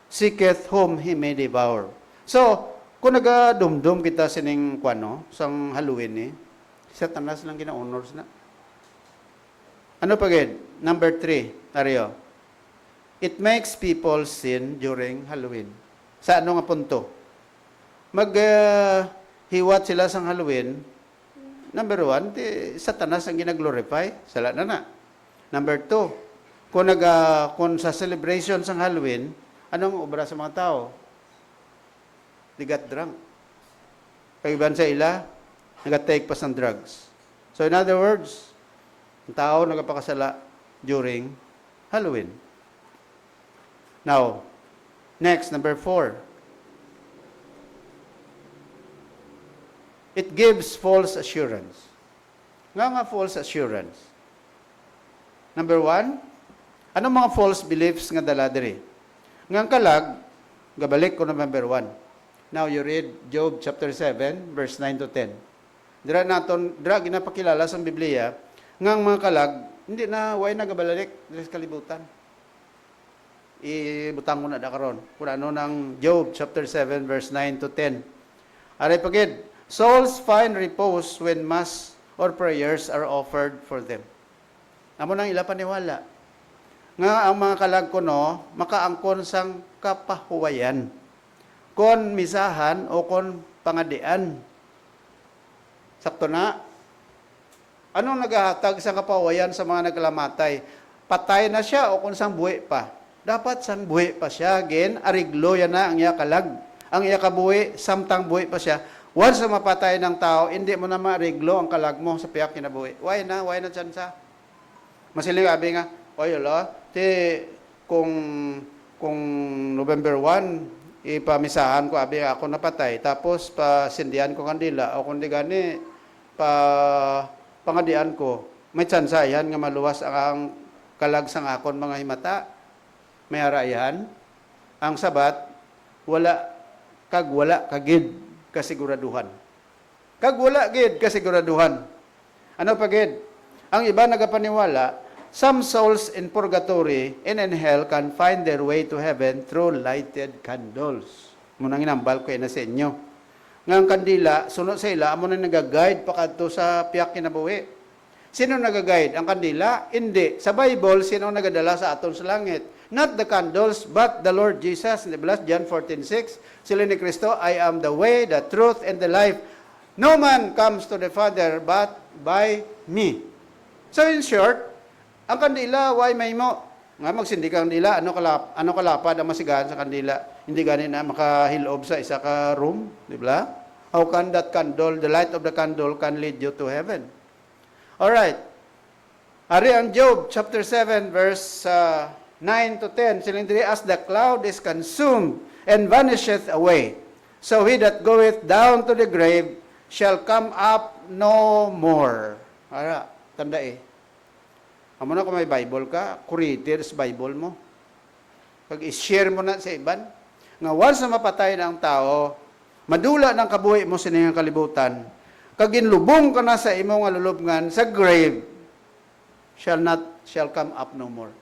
Seeketh whom he may devour. So, kung nagadumdum kita sining kwano, sang Halloween ni, Satanas lang gina-honors na. Ano pagid? Number 3, Ario. It makes people sin during Halloween. Sa ano nga punto? Hiwat sila sang Halloween. Number 1, Satanas ang gina-glorify. Sala na. Number 2, kung sa celebration sa Halloween, anong obra sa mga tao? They got drunk. Kaiban sa ila, nag-take pa ng drugs. So in other words, ang tao nagpakasala during Halloween. Now, next, number 4. It gives false assurance. Nga false assurance. Number 1, anong mga false beliefs nga dala diri? Ngang kalag, gabalik ko na number 1. Now you read Job chapter 7, verse 9 to 10. Dira ginapakilala sa Biblia, ngang mga kalag, hindi na, way na gabalik, diri sa kalibutan. Ibutang ko na da karon. Kung ano ng Job chapter 7, verse 9 to 10. Aray pagid, souls find repose when mass or prayers are offered for them. Amo nang ila paniwala. Nga ang mga kalag kuno makaangkon sang kapahuwayan. Kon misahan o kon pangadian. Sakto na. Anong nagahatag sa kapahuwayan sa mga nagkalamatay? Patay na siya o kung sang buhi pa? Dapat sang buhi pa siya. Again, ariglo yan na ang iya kalag. Ang iya kabuhi, samtang buhi pa siya. Once na mapatay ng tao, hindi mo na mariglo ang kalag mo sa piyak kinabuhi. Why na dyan sa? Masiling abi nga, oy ala, kung November 1, ipamisahan ko abi ako napatay, tapos pasindihan ko kandila, o kundi gani, pangadian ko, may tsansa yan nga maluwas ang kalag sang akon mga himata, may harayan, ang sabat, wala kagid kasiguraduhan. Kagwala gid kasiguraduhan. Ano pa gid? Ang iba nagapaniwala, some souls in purgatory and in hell can find their way to heaven through lighted candles. Munang inambal ko na sa inyo. Ngang kandila, sunod sa ila, amo na nag-guide pa kadto sa piyak kinabuhi. Sino nag-guide? Ang kandila? Hindi. Sa Bible, sino nagadala sa aton sa langit? Not the candles, but the Lord Jesus. John 14:6, sila ni Kristo, I am the way, the truth, and the life. No man comes to the Father but by me. So in short, ang kandila, why may mo? Nga magsindi ka kandila, ano kalapad ang masigahan sa kandila? Hindi gani na makahilob sa isa ka room, di ba? How can that candle, the light of the candle can lead you to heaven? All right. Ari ang Job chapter 7 verse 9 to 10. Silindri, as the cloud is consumed and vanisheth away, so he that goeth down to the grave shall come up no more. Ara, tanda Amo na kung may Bible ka, kuritir sa Bible mo. Pag i-share mo na sa iban, nga once na mapatay na ang tao, madula ng kabuhi mo sa niyang kalibutan, kag ginlubong ka na sa imong alulubngan sa grave, shall come up no more.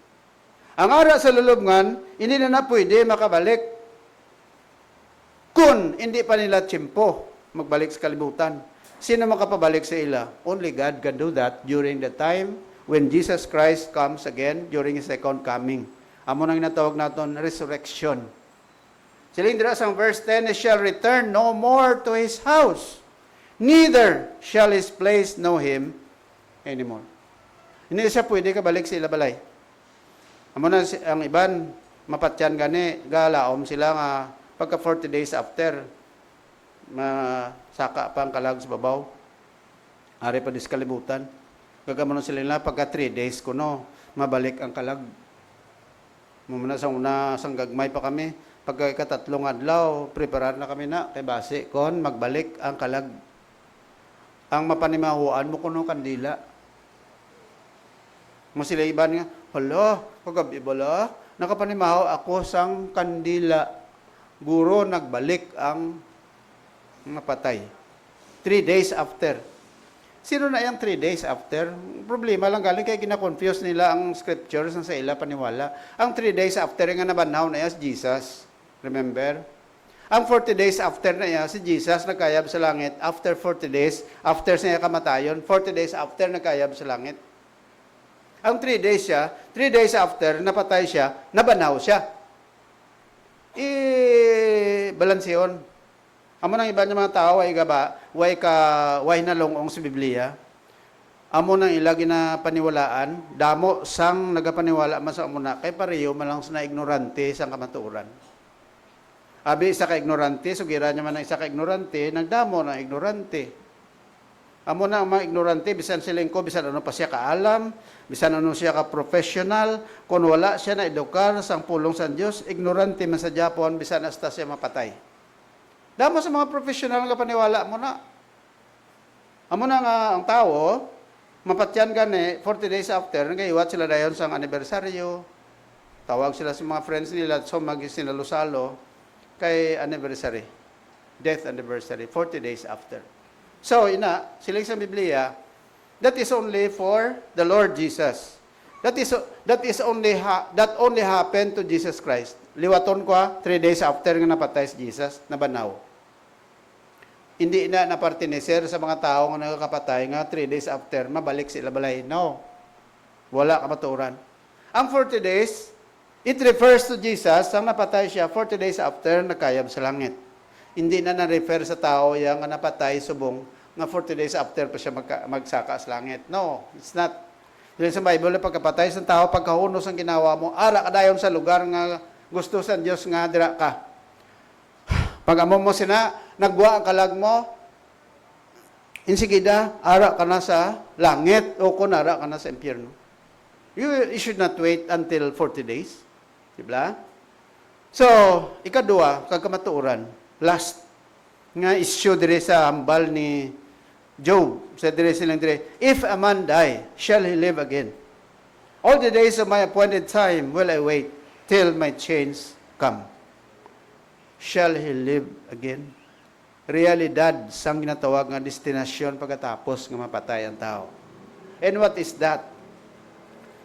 Ang ara sa lulubngan, hindi na pwede makabalik kung hindi pa nila tiyempo magbalik sa kalibutan. Sino makapabalik sa ila? Only God can do that during the time when Jesus Christ comes again during His second coming. Amo nang natawag naton resurrection. Silindra sang verse 10, he shall return no more to his house, neither shall his place know him anymore. Hindi siya pwede kabalik sa ila balay. Amo na ang iban, mapatyan gani, galaom sila nga pagka 40 days after, masaka pa ang kalag sa babaw. Ari pa diskalibutan. Gagamo sila na pagka 3 days kuno, mabalik ang kalag. Muna sa una, sang gagmay pa kami, pagka ikatatlong adlaw, preparar na kami na, kay base, kon magbalik ang kalag. Ang mapanimahuan mo kuno kandila. Mo sila iban nga, hala, kagabi bala, nakapanimaho ako sang kandila. Guro, nagbalik ang napatay. 3 days after. Sino na yung 3 days after? Problema lang galing kaya kina-confuse nila ang scriptures sa ila paniwala. Ang 3 days after nga nabanaw na si Jesus. Remember? Ang 40 days after na si Jesus nagkayab sa langit. After 40 days, after sa kamatayon, 40 days after nagkayab sa langit. Ang 3 days siya, 3 days after, napatay siya, nabanaw siya. Balansyon. Amo nang iba ng mga tao ay gaba, way na longong sa Biblia. Amo nang ilagi na paniwalaan, damo sang nagapaniwala man sa amuna kay pareho malang sa ignorante sang kamatuoran. Abi isa ka ignorante, sugira niya man ang isa ka ignorante, nagdamo na ignorante. Amo na ang mga ignorante, bisan silingko, bisan ano pa siya kaalam, bisan ano siya ka professional, kung wala siya na edukar sang pulong sa Dios, ignorante man sa Japon, bisan hasta siya mapatay. Damo sa mga professional nga paniwala mo na. Amo na nga ang tao, mapatyan gani, 40 days after, nagayuwat sila dayon sa anibersaryo, tawag sila sa mga friends nila, so sinalusalo, kay anniversary, death anniversary, 40 days after. So, sila sa Biblia, that is only for the Lord Jesus. That only happened to Jesus Christ. Liwaton ko 3 days after nga napatay si Jesus, nabanaw. Hindi na napartineser sa mga tao nga nagkakapatay nga 3 days after, mabalik sila balay. No. Wala kamaturan. Ang 40 days, it refers to Jesus, ang napatay siya 40 days after, nakayab sa langit. Hindi na na-refer sa tao yung nga napatay subong nga 40 days after pa siya magsaka sa langit. No, it's not. Dahil sa Bible, pagkapatay sa tao, pagkahunos ang ginawa mo, ara ka dayon sa lugar nga gusto sa Diyos nga dira ka. Pag amo mo sina, nagwa ang kalag mo, insigida, ara ka na sa langit o kung ara ka na sa impyerno. You should not wait until 40 days. Diba? So, ikadua, kagkamatuoran, last, nga issue dire sa hambal ni Job. Sa dire silang dire, if a man die, shall he live again? All the days of my appointed time will I wait till my change come. Shall he live again? Realidad sang ginatawag nga destinasyon pagkatapos nga mapatay ang tao. And what is that?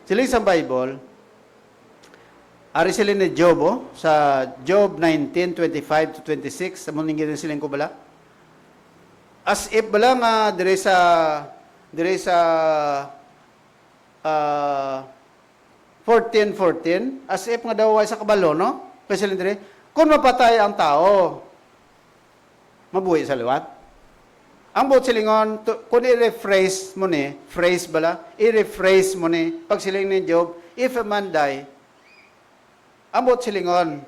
Sila sa Bible, ari sila ni Job, sa Job 19:25 to 26, sa muning gitin silang ko bala. As if bala nga dire sa 14:14, as if nga daw ay sa kabalo, no? Kasi sila dire, kung mapatay ang tao, mabuhi sa liwat. Ang buot silingon, kung i-rephrase mo ni, phrase bala, i-rephrase mo ni, pag siling ni Job, if a man die, ang buot silingon,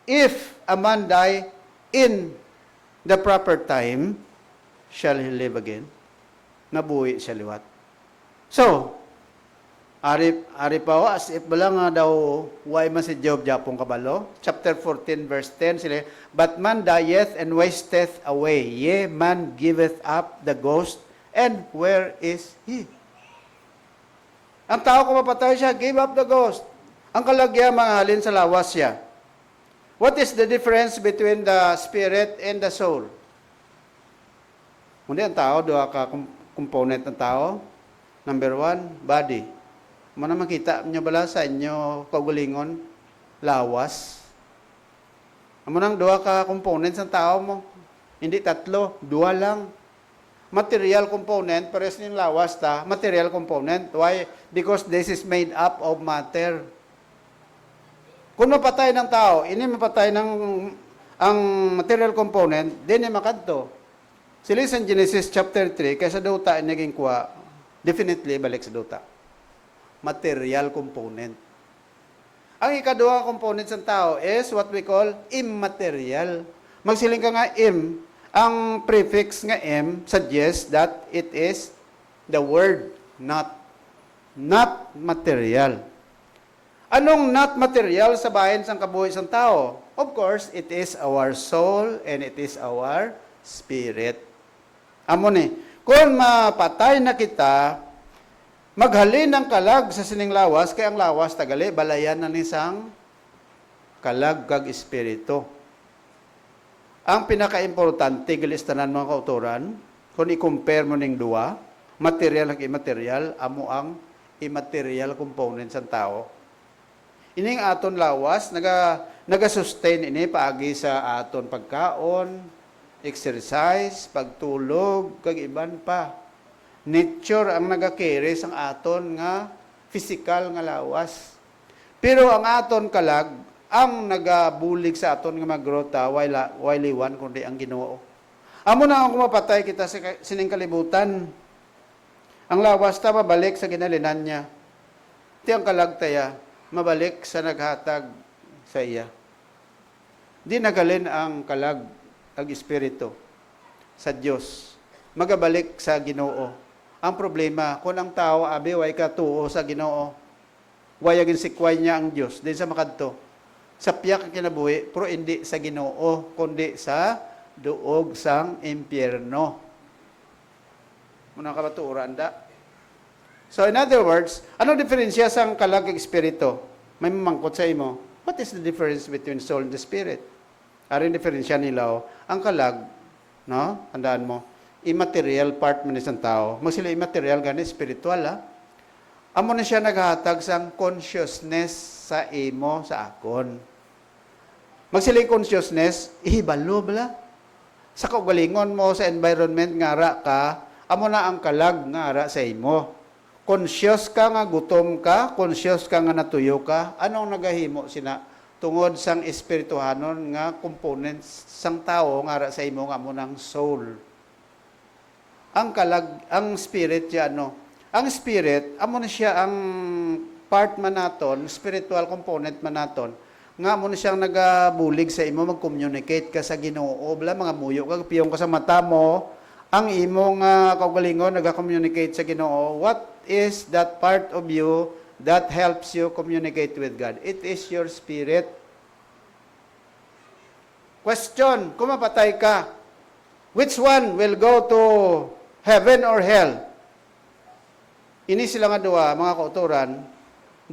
if a man die in the proper time, shall he live again? Nabuhi siya liwat. So, ari pa as if bala nga daw, why man si Job Japong kabalo? Chapter 14, verse 10, sila, but man dieth and wasteth away, yea, man giveth up the ghost, and where is he? Ang tao kung mapatay siya, give up the ghost. Ang kalagya, mahalin sa lawas siya. What is the difference between the spirit and the soul? Hindi ang tao, doha ka component ng tao. Number 1, body. Mana makita niyo bala sa inyo kaugalingon, lawas. Amo nang duha ka components ng tao mo. Hindi tatlo, duha lang. Material component, pares ning lawas ta, material component. Why? Because this is made up of matter. Kung mapatay ng tao, ini mapatay ng ang material component, din ay makadto. Sila sa Genesis chapter 3, kaysa duta naging kuha, definitely balik sa duta. Material component. Ang ikaduha component ng tao is what we call immaterial. Magsiling ka nga im, ang prefix nga m suggests that it is the word not material. Anong not material sa bahin sang kabuhi sang tao? Of course, it is our soul and it is our spirit. Amo ni, kung mapatay na kita, maghalin ng kalag sa sining lawas, kaya ang lawas tagali, balayan na nisang kalag kag espiritu. Ang pinaka-importante, gilistanan mga kauturan, kung i-compare mo ning duwa, material at immaterial, amo ang immaterial components ng tao. Ining aton lawas, naga-sustain ini paagi sa aton pagkaon, exercise, pagtulog, kag iban pa. Nature ang nagakere sang aton nga physical nga lawas. Pero ang aton kalag, ang nagabulig sa aton nga magrota, liwan kundi ang Ginoo. Amo na ang kumapatay kita sa sining kalibutan. Ang lawas ta mabalik sa ginalinan niya. Ti ang kalag taya, mabalik sa naghatag sa iya. Di nagalin ang kalag, ang espiritu sa Dios. Magabalik sa Ginoo. Ang problema, kung ang tao abi way katuo sa Ginoo, wayagin sikway niya ang Dios din sa makadto. Sa piyak ang kinabuhi, pero hindi sa Ginoo, kundi sa duog sang impyerno. Muna ka matuuran da. So in other words, ano diferensya sang kalag ug espiritu? May mamangkot sa imo. What is the difference between soul and the spirit? Aring diferensya nila, ang kalag, no? Tandaan mo, immaterial part man isang tao. Magsila immaterial gani spiritual ha. Amo na siya naghatag sang consciousness sa imo sa akon. Magsila consciousness ihibalo bala. Sa kaugalingon mo sa environment nga ra ka, amo na ang kalag nga ra sa imo. Conscious ka nga gutom ka, conscious ka nga natuyo ka, anong nagahimo sina tungod sang espirituhanon nga components sang tao nga ra sa imo nga mo ng soul. Ang kalag, ang spirit ya ano. Ang spirit, amo na siya ang part man naton, spiritual component man naton. Nga mo na siyang nagabulig sa imo mag-communicate ka sa Ginoo. Bala mga muyo ka piyong ka sa mata mo, ang imong kaugalingon naga-communicate sa Ginoo. What is that part of you that helps you communicate with God? It is your spirit. Question, kung mapatay ka, which one will go to heaven or hell? Ini sila nga duwa, mga kauturan,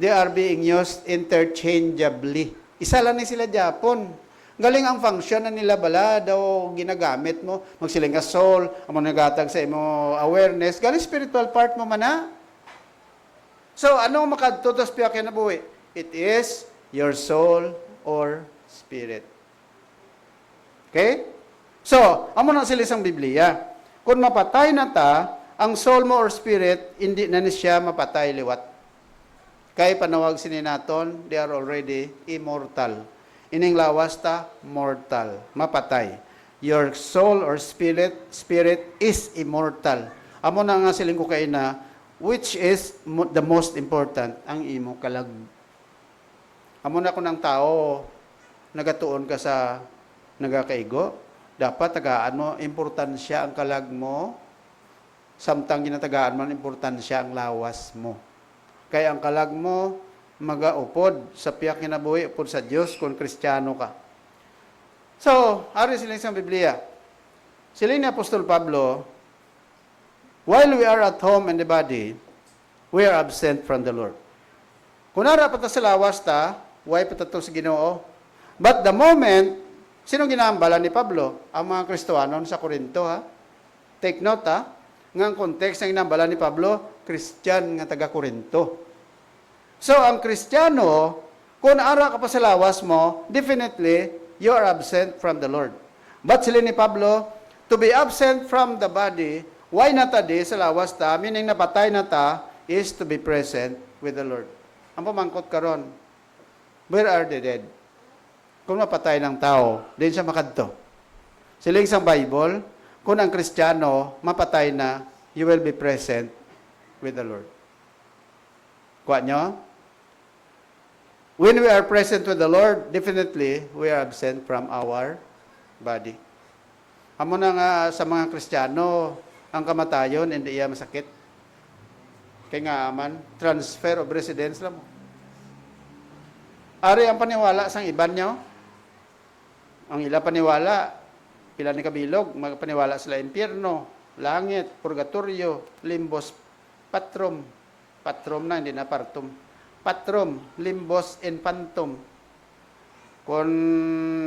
they are being used interchangeably. Isa lang ni sila Japon. Galing ang function na nila bala, daw ginagamit mo. Magsiling ka soul, amo nagatag sa imo awareness. Galing spiritual part mo man na. So, anong makadtutos piya kinabuhi? It is your soul or spirit. Okay? So, amo na sila isang Biblia. Kung mapatay na ta, ang soul mo or spirit, hindi na siya mapatay liwat. Kaya panawag sininaton, they are already immortal. Ining lawas ta, mortal, mapatay. your soul or spirit is immortal. Amo na nga siling ko kay na, which is the most important, ang imo kalag. Amo na ko ng tao, nagatuon ka sa nagakaigo, dapat tagaan mo, importansya ang kalag mo, samtang ginatagaan mo, importansya ang lawas mo. Kaya ang kalag mo, magaupod sa piyak kinabuhi, upod sa Diyos kung Kristiyano ka. So, ari sila sa Biblia. Sila ni Apostol Pablo, while we are at home in the body, we are absent from the Lord. Kung nara pa ta sa lawas ta, why pa ta to sa Ginoo? But the moment, sino ginambala ni Pablo? Ang mga Kristohanon sa Korinto, ha? Take note, ha? Nga ang context ng ginambala ni Pablo, Christian nga taga Korinto. So, ang Kristiyano, kung ara ka pa sa lawas mo, definitely, you are absent from the Lord. But sila ni Pablo, to be absent from the body, why na ta di sa lawas ta, meaning napatay na ta, is to be present with the Lord. Ang pamangkot karon, where are the dead? Kung mapatay ng tao, din siya makadto. Sila isang Bible, kung ang Kristiyano mapatay na, you will be present with the Lord. Kuha nyo? When we are present with the Lord, definitely, we are absent from our body. Amo na nga sa mga Kristiyano, ang kamatayon, hindi iya masakit. Kaya nga aman, transfer of residence lang mo. Ari ang paniwala sang iban nyo. Ang ila paniwala, pila ni kabilog, magpaniwala sila impyerno, langit, purgatorio, limbos, patrum. Patrum na, hindi na partum. Patrum, limbos, and pantum. Kung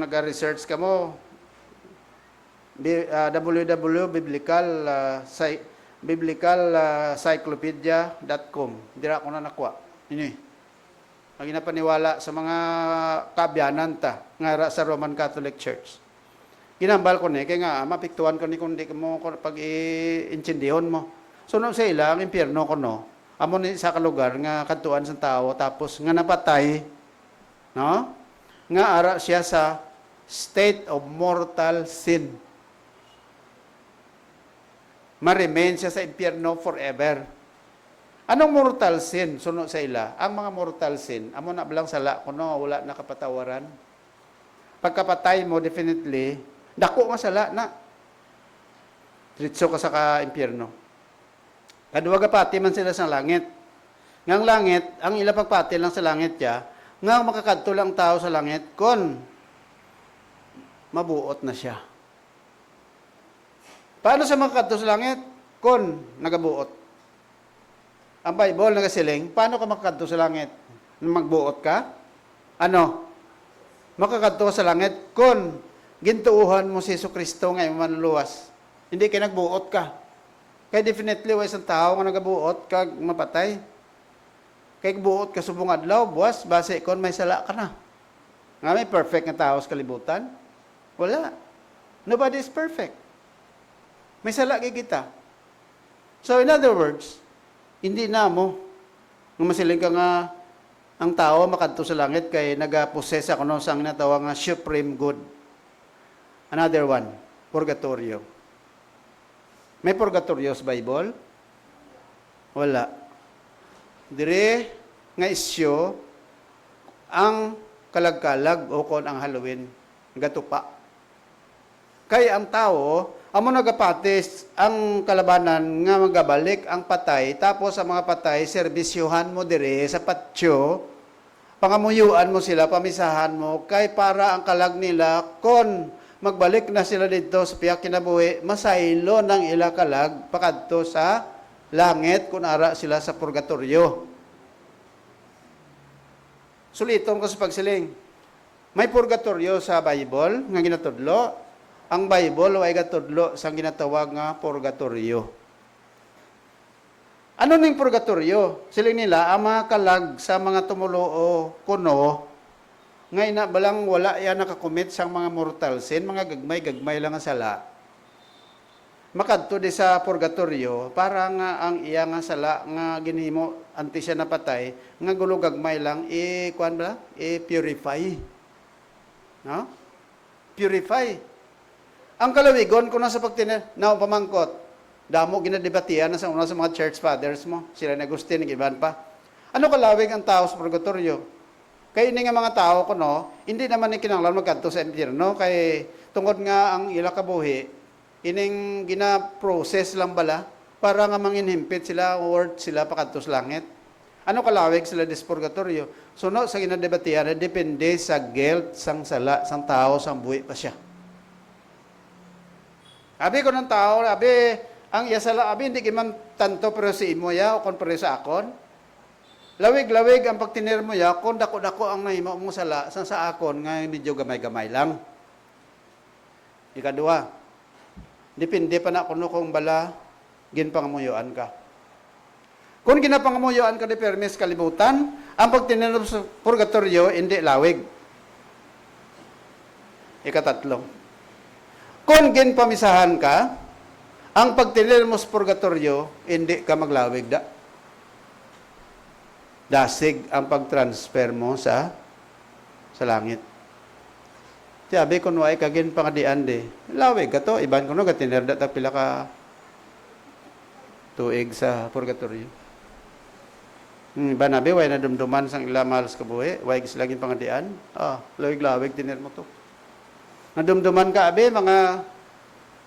nag-research ka mo, biblicalcyclopedia.com. Dira ko na nakuha. Ini. Ang ginapaniwala sa mga kabyanan ta, nga sa Roman Catholic Church. Ginambal ko ni, kaya nga, mapiktuan ko ni kung di mo pag-i-intsindihon mo. So, no, sa ila, ang impyerno ko, no, amo ni sa kalugar, nga kantuan sa tao, tapos nga napatay, no, nga ara siya sa state of mortal sin. Ma-remain siya sa impyerno forever. Anong mortal sin? Suno sa ila. Ang mga mortal sin, amo na bilang sala, kuno wala na kapatawaran. Pagkapatay mo, definitely, dako nga sala na. Diretso ka sa ka-impyerno. Kaduwa pati man sila sa langit. Ngang langit, ang ila pagpati lang sa langit ya, nga makakadto lang tao sa langit, kon mabuot na siya. Paano sa makakadto sa langit? Kon nagabuot. Ang Bible nagasiling, paano ka makakadto sa langit? Magbuot ka? Ano? Makakadto sa langit kung gintuuhan mo si Jesucristo ngayon manluwas. Hindi ka nagbuot ka. Kaya definitely, wa isang tao nga nagabuot kag mapatay. Kaya buot ka subong adlaw, buwas, base kon may sala ka na. Nga may perfect nga tao sa kalibutan? Wala. Nobody is perfect. May sala kay kita. So in other words, hindi na mo. Nung masiling ka nga, ang tao makadto sa langit kay nagaposes ako no sang natawag nga supreme good. Another one, purgatorio. May purgatorio sa Bible? Wala. Dire nga isyo ang kalag-kalag o kon ang Halloween gatupa. Kay ang tao amo nagapatis ang kalabanan nga magabalik ang patay tapos ang mga patay serbisyuhan mo dire sa patio pangamuyuan mo sila pamisahan mo kay para ang kalag nila kon magbalik na sila dito sa piyak kinabuhi masaylo ng ila kalag pakadto sa langit kun ara sila sa purgatorio. Suliton ko sa pagsiling. May purgatorio sa Bible nga ginatudlo. Ang Bible ay gatudlo sa ginatawag nga purgatorio. Ano ning purgatorio? Siling nila ang mga kalag sa mga tumuluo kuno nga ina balang wala ya nakakomit sang mga mortal sin, mga gagmay lang nga sala. Makadto di sa purgatorio para nga ang iya nga sala nga ginhimo anti siya napatay nga gulo gagmay lang kuan ba? Purify. No? Purify. Ang kalawigon kung nasa pagtiner, na pamangkot, damo ginadebatian na sa una sa mga church fathers mo, sila ni Agustin, iban pa. Ano kalawig ang tao sa purgatorio? Kaya ini nga mga tao ko, no, hindi naman ni kinanglan magkanto sa impyerno, kay tungkol nga ang ila kabuhi, ining gina-process lang bala, para nga manginhimpit sila, or sila pakanto sa langit. Ano kalawig sila des purgatorio? So, no, sa ginadebatian, depende sa guilt, sang sala, sang tao, sang buhi pa siya. Abi ko ng tao, abi, ang yasala, abi, hindi kiman tanto pero si imo ya, o kon pero sa akon. Lawig-lawig ang pagtinir mo ya, kung dako-dako ang nahimo mo sala, sa akon, nga medyo gamay-gamay lang. Ikadua, depende pa na kuno kung bala, ginpangamuyuan ka. Kung ginapangamuyuan ka di permis kalibutan, ang pagtinir mo sa purgatorio, hindi lawig. Ikatatlo, kung ginpamisahan ka, ang pagtinir mo sa purgatorio, hindi ka maglawig da. Dasig ang pag-transfer mo sa langit. Sabi ko, ay kagin pangadian de. Lawig ka to, iban ko no, gatinir da pila ka tuig sa purgatorio. Iba nabi, way na dumduman sang ilamals kabuhi, way gislagin pangadian. Lawig-lawig, tinir mo to. Nadumduman ka, abi, mga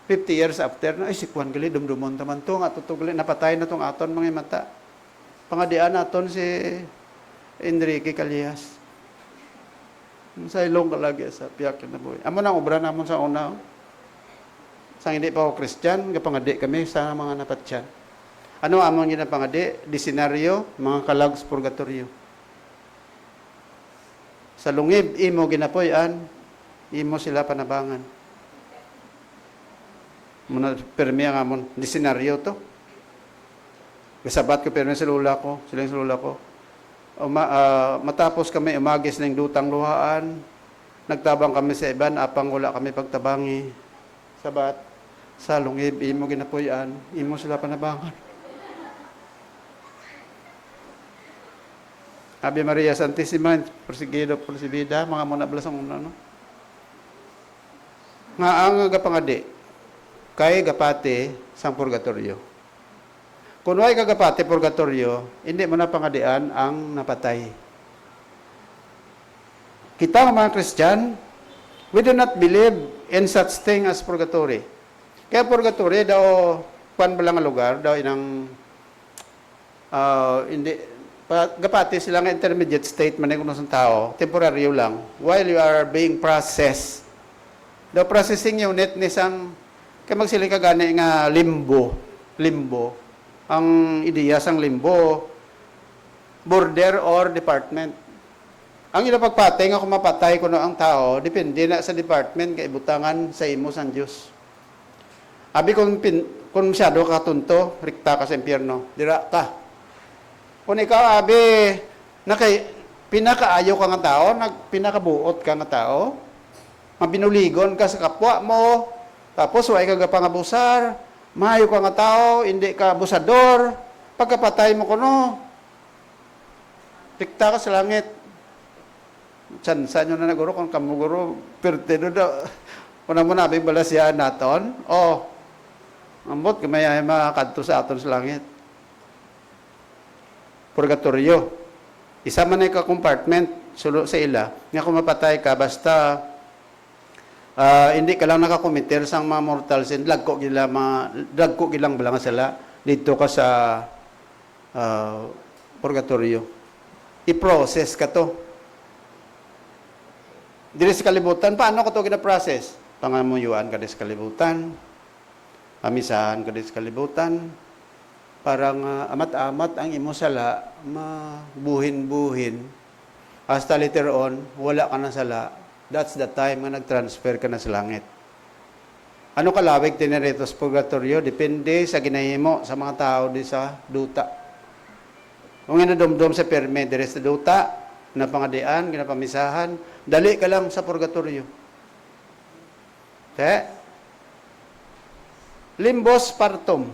50 years after, ay, sikwan gali, dumdumon taman to, nga tutugali, napatay na tong aton mga mata. Pangadian naton si Enrique Callejas. Sa ilong kalagi sa piyak na buhay. Amo nang obra namon sa una. Sa hindi pa ako Christian, gapangadi kami sa mga napatyan. Ano among ginapangadi? Disenaryo, mga kalags purgatorio. Sa lungib, imo ginapoyan, imo sila panabangan. Muna permiya nga mon, disenaryo to. Kasabat ko pero sa lula ko, silang sa lula ko. Matapos kami umagis ng dutang luhaan, nagtabang kami sa iban, apang wala kami pagtabangi. Sabat, sa lungib, imo ginapuyan, imo sila panabangan. Ave Maria Santissima, Persigido, Persibida, mga muna blasang una, no? Nga ang gapangadi, kay gapati sang purgatorio. Kung ay kagapati purgatorio, hindi mo na pangadian ang napatay. Kita mga Christian, we do not believe in such thing as purgatory. Kaya purgatory daw, kuan ba lang ang lugar, daw inang, gapati sila nga intermediate state man kung sa tao, temporaryo lang, while you are being processed. The processing unit ni sang, kaya magsiling ka gani nga limbo, ang ideya sang limbo, border or department. Ang ila pagpatay nga kung mapatay kuno ang tao, depende na sa department kay ibutangan sa imo sang Dios. Abi kung masyado ka tunto, rikta ka sa impyerno, dira ka. Kung ikaw abi pinakaayo ka nga tao, pinakabuot ka nga tao, mabinuligon ka sa kapwa mo, tapos way ka gapangabusar, mayo ka nga tao, hindi ka abusador, pagkapatay mo kuno, pikta ka sa langit. Tsansa nyo na naguro, kung kamuguro, pertido daw, kuna mo nabi balasyan naton, ambot, kamaya makakadto sa aton sa langit. Purgatorio. Isa man ay ka-compartment, sulo sa ila, nga kung mapatay ka, basta, hindi ka lang nakakomiter sang mga mortal sin dagko gilang bala nga sala dito ka sa purgatorio. I-process ka to. Dili sa kalibutan, paano ko to gina-process? Pangamuyuan ka sa kalibutan, pamisahan ka sa kalibutan, parang amat-amat ang imo sala, mabuhin-buhin, hasta later on, wala ka na sala. That's the time nga nag-transfer ka na sa langit. Ano kalawig tiniritos purgatorio? Depende sa ginahimo sa mga tao di sa duta. Kung inadumdum sa perme, dire sa duta, napangadian, ginapamisahan, dali ka lang sa purgatorio. Limbos partum.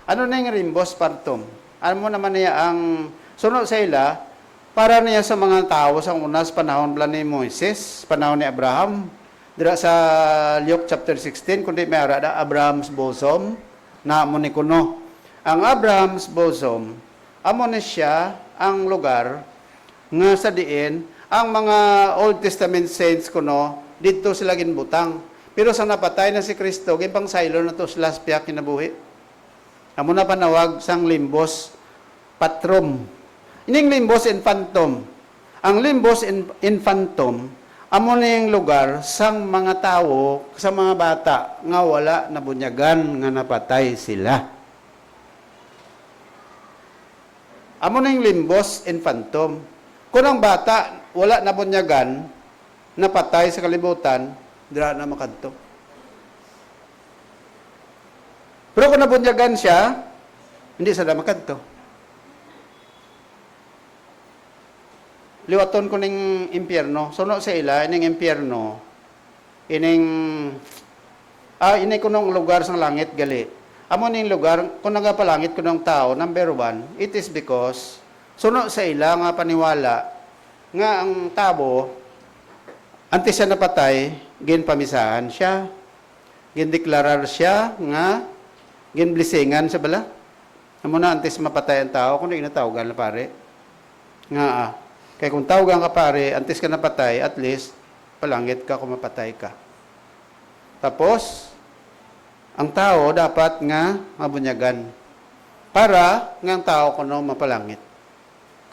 Ano na yung limbos partum? Ano mo naman niya ang sunod sa ila, para niya sa mga tao sa unas panahon bala ni Moises, panahon ni Abraham, dira sa Luke chapter 16 kundi may ara da Abraham's bosom na amo ni kuno. Ang Abraham's bosom amo ni siya ang lugar nga sa diin ang mga Old Testament saints kuno didto sila ginbutang. Pero sa napatay na si Kristo gimpang saylo na to sila sa piyak kinabuhi. Amo na panawag sang limbos patrum. Ining limbos infantum. Ang limbos infantum amo ning lugar sang mga tawo, sa mga bata nga wala nabunyagan nga napatay sila. Amo ning limbos infantum. Kung ang bata wala nabunyagan, napatay sa kalibutan, dira na makadto. Pero kung nabunyagan siya, hindi sa na makadto. Liwaton ko ning impyerno. Suno sa ila, ining impyerno, ining ko nung lugar sa langit gali. Amo ning lugar, kung nagapalangit ko ng tao, number 1, it is because, suno sa ila nga paniwala, nga ang tabo, antes siya napatay, ginpamisahan siya, gindeklarar siya, nga, ginblisingan sa bala. Amo na, antes mapatay ang tao, kung di inatawagan na pare. Nga kaya kung tawagan ka pare, antes ka napatay, at least, palangit ka kung mapatay ka. Tapos, ang tao dapat nga mabunyagan. Para nga ang tao kuno mapalangit.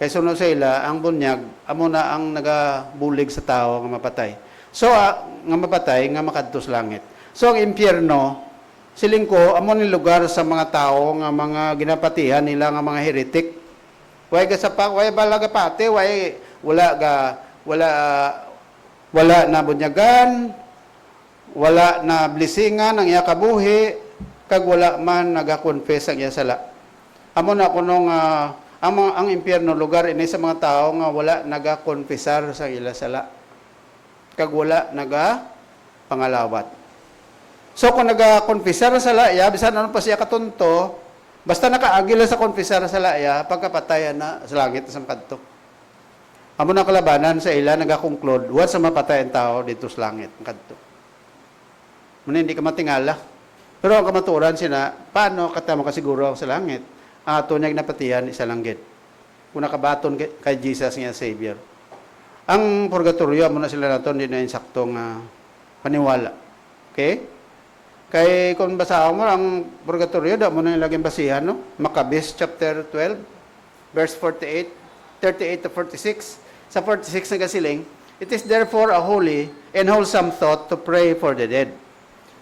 Kaya sunod sa ila, ang bunyag, amo na ang nagabulig sa tao nga mapatay. So, nga mapatay, nga makadtos langit. So, ang impyerno, siling ko, amo ni lugar sa mga tao nga mga ginapatihan nila nga mga heretic. Way ga sa way balaga pati, way wala na bunyagan, wala na blisingan ang iya kabuhi, kag wala man naga-confess ang iya sala. Amo na kuno nga ang impyerno lugar ini sa mga tao nga wala naga-confessar sa ila sala. Kag wala naga pangalawat. So kung naga-confessar sa sala, ya bisan ano pa siya katunto, basta nakaagila sa konfesar sa laya, pagkapatayan na sa langit sa makadto. Amo na kalabanan sa ila, nag-conclude, what sa mapatay ang tao dito sa langit, makadto. Muna hindi ka matingala. Pero ang kamaturan sina, paano katama kasiguro sa langit? Ang atunyag na patihan, isa langgit. Kung nakabaton kay Jesus nga Savior. Ang purgatorio, amo na sila nato, hindi na insaktong paniwala. Okay? Kay kung basahan mo ang purgatorio, da mo na nilaging basihan, no? Maccabees chapter 12, verse 38 to 46. Sa 46 na kasiling, it is therefore a holy and wholesome thought to pray for the dead,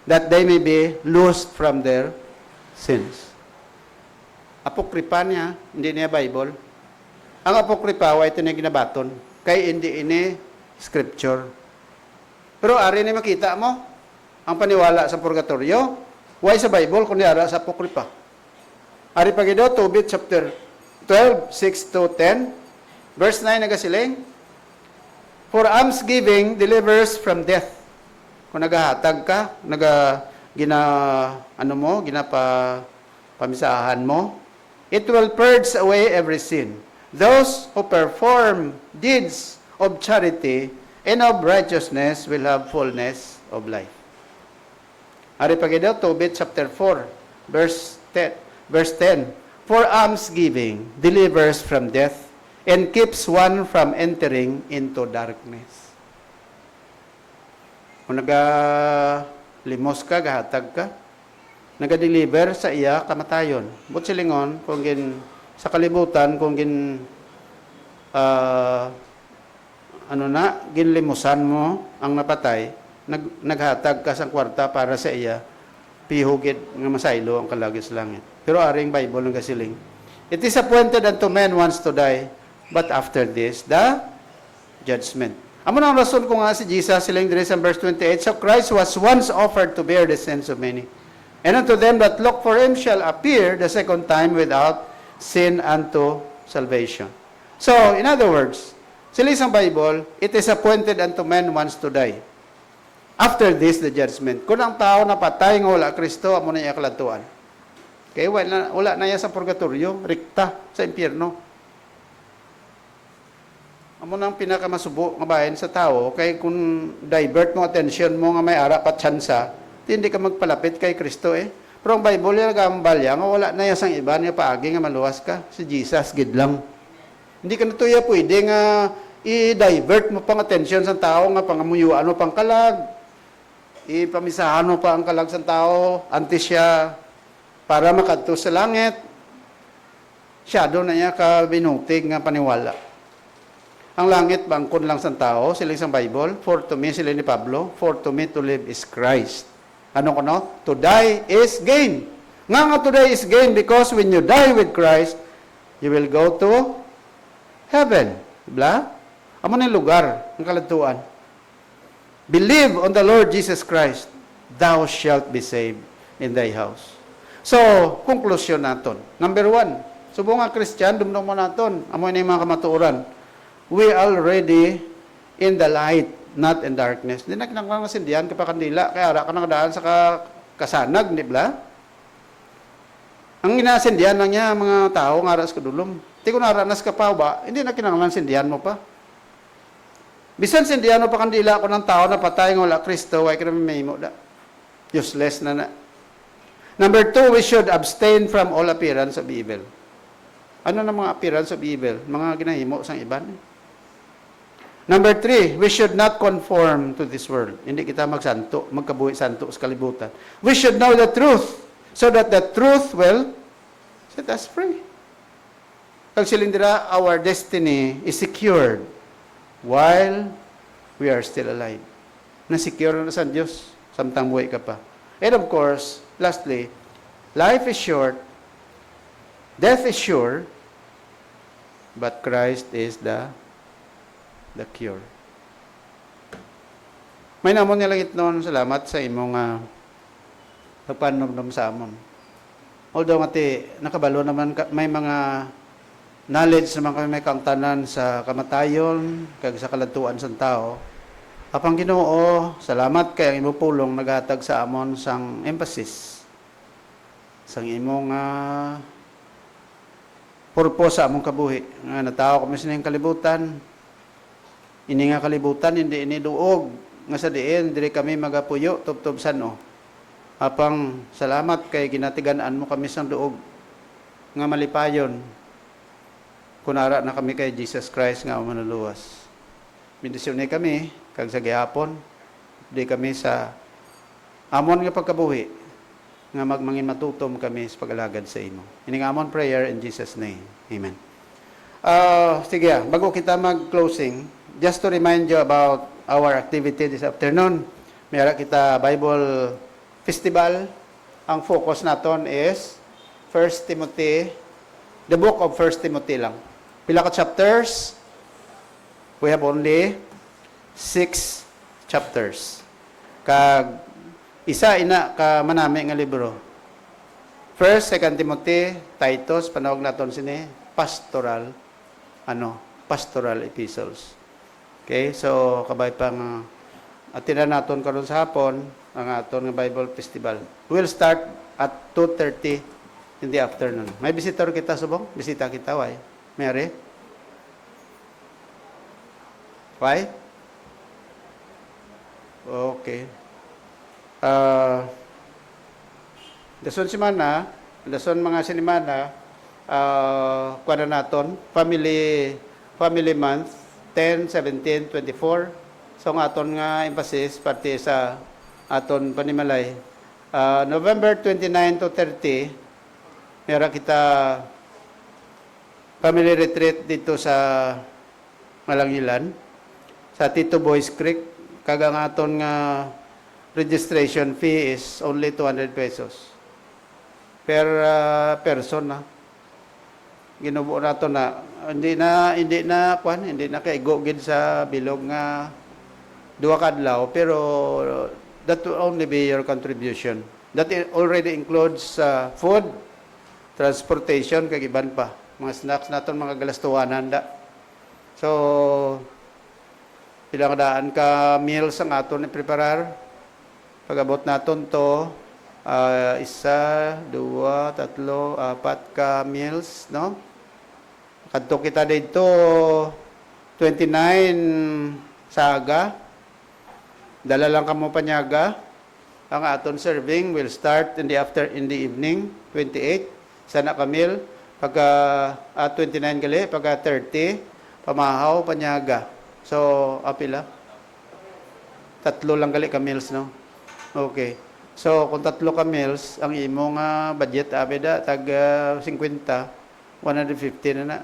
that they may be loosed from their sins. Apokripa niya, hindi niya Bible. Ang apokripa, why ito niya ginabaton? Kay hindi ini scripture. Pero ari ni makita mo, ang paniwala sa purgatorio, why sa Bible, kundi ara sa apokripa. Ari pagido, Tobit chapter 12, 6 to 10, verse 9 nagasiling, for almsgiving delivers from death. Kung nagahatag ka, pamisahan mo, it will purge away every sin. Those who perform deeds of charity and of righteousness will have fullness of life. Ari pagidaw, Tobit chapter 4, verse 10. For almsgiving delivers from death and keeps one from entering into darkness. Kung nagalimos ka, gahatag ka, nagadeliver sa iya kamatayon. But silingon, kung sa kalibutan, kung ginlimusan mo ang napatay, naghatag ka sa kwarta para sa iya, pihugid nga masaylo ang kalagi sa langit. Pero aring Bible ng kasiling, it is appointed unto men once to die, but after this, the judgment. Amo na ang rason ko nga si Jesus, siling dire sa verse 28, so Christ was once offered to bear the sins of many. And unto them that look for him shall appear the second time without sin unto salvation. So, in other words, sila isang Bible, it is appointed unto men once to die. After this, the judgment. Kung ang tao na patay nga wala Kristo, amo na iya kalantuan. Okay, wala na iya sa purgatorio, rikta sa impyerno. amo nang pinakamasubo nga bahin sa tao, kay kung divert mo attention mo nga may ara pa tsansa, hindi ka magpalapit kay Kristo eh. Pero ang Bible yung nagambalya, nga wala na yasang iba nga paagi nga maluwas ka. Si Jesus, gid lang. Hindi ka na tuya pwede nga i-divert mo pang attention sa tao nga pangamuyuan mo pang kalag. Ipamisahan mo pa ang kalag sa tao, antes siya para makadto sa langit. Siya doon na niya ka binutig nga paniwala. Ang langit, bangkon lang sa tao, sila isang Bible. For to me, sila ni Pablo, for to me to live is Christ. Ano ko no? To die is gain. Nga to die is gain because when you die with Christ, you will go to heaven. Diba? Amo na yung lugar, ang kalantuan. Believe on the Lord Jesus Christ, thou shalt be saved in thy house. So, conclusion naton. Number 1, subo nga Christian, dumdum mo naton. Amo na yung mga kamatuoran. We already in the light, not in darkness. Hindi na kinakang masindihan ka pa kandila, kaya ara ka nakadaan sa kasanag, di ba? Ang inasindihan lang niya, mga tao, nga aras ka dulom. Di ko naranas ka pa ba, hindi na kinakang sindihan mo pa. Bisan sindihan mo pa kandila ko ng tao na patay ng wala Kristo, ay ka naman may mo da. Useless na na. Number 2, we should abstain from all appearance of evil. Ano na mga appearance of evil? Mga ginahimo sa iban. Number 3, we should not conform to this world. Hindi kita magsanto, magkabuhi santo sa kalibutan. We should know the truth, so that the truth will set us free. Kag silindira, our destiny is secured while we are still alive. Na-secure na sa Diyos, samtang buhay ka pa. And of course, lastly, life is short, death is sure, but Christ is the cure. May namon nilangit noon, salamat sa imong pagpanomdom sa amon. Although ngati, nakabalo naman, may mga knowledge naman kami may kangtanan sa kamatayon, kag sa kalantuan sa tao. Apang Ginoo, salamat kay ang imong pulong naghatag sa amon sang emphasis. Sang imong purpose sa among kabuhi. Nga natao kami sa kalibutan, ini nga kalibutan, hindi iniduog. Nga sa diin, diri kami magapuyo, tubtub sano. Apang salamat kay ginatiganaan mo kami sa duog. Nga malipayon, kunara na kami kay Jesus Christ nga manuluwas. Bendisyon kami, kag sa gihapon, di kami sa amon nga pagkabuhi, nga magmangin matutom kami sa pag-alagad sa imo. Ining amon prayer in Jesus' name. Amen. Sige, bago kita mag-closing, just to remind you about our activity this afternoon, mayroon kita Bible Festival. Ang focus naton is 1 Timothy, the book of 1 Timothy lang. Pila ka chapters? We have only 6 chapters. Kag isa ina ka manami nga libro. 1, 2 Timothy, Titus, panawag naton sini pastoral pastoral epistles. Okay, so kabay pang atinan naton karon sa hapon ang aton nga Bible Festival. We'll start at 2:30 in the afternoon. May visitor kita subong? Bisita kita why? Mary? Why? Okay. Dason mga sinimana, kuha na naton, family month, 10, 17, 24. So, ang aton nga emphasis, pati sa aton panimalay. November 29 to 30, meron kita family retreat dito sa Malangilan, sa Tito Boys Creek. Kagang aton nga registration fee is only 200 pesos per person na. Ginubo nato na hindi na kaigo gid sa bilog nga duha ka adlaw, pero that will only be your contribution. That already includes food, transportation, kag iban pa. Mga snacks naton, mga galastuanan da. So, ilang daan ka meals ang aton i-preparar. Pag-abot naton to, 1, 2, 3, 4 ka meals, no? Kadto kita dito 29 saga. Dala lang kamo panyaga. Ang aton serving will start in the evening, 28. Sana kamil pagka 29 gali, pagka 30 pamahaw panyaga. So apila. Tatlo lang gali ka meals, no? Okay. So kung tatlo ka meals, ang imong budget abeda tag 50, 150 na na.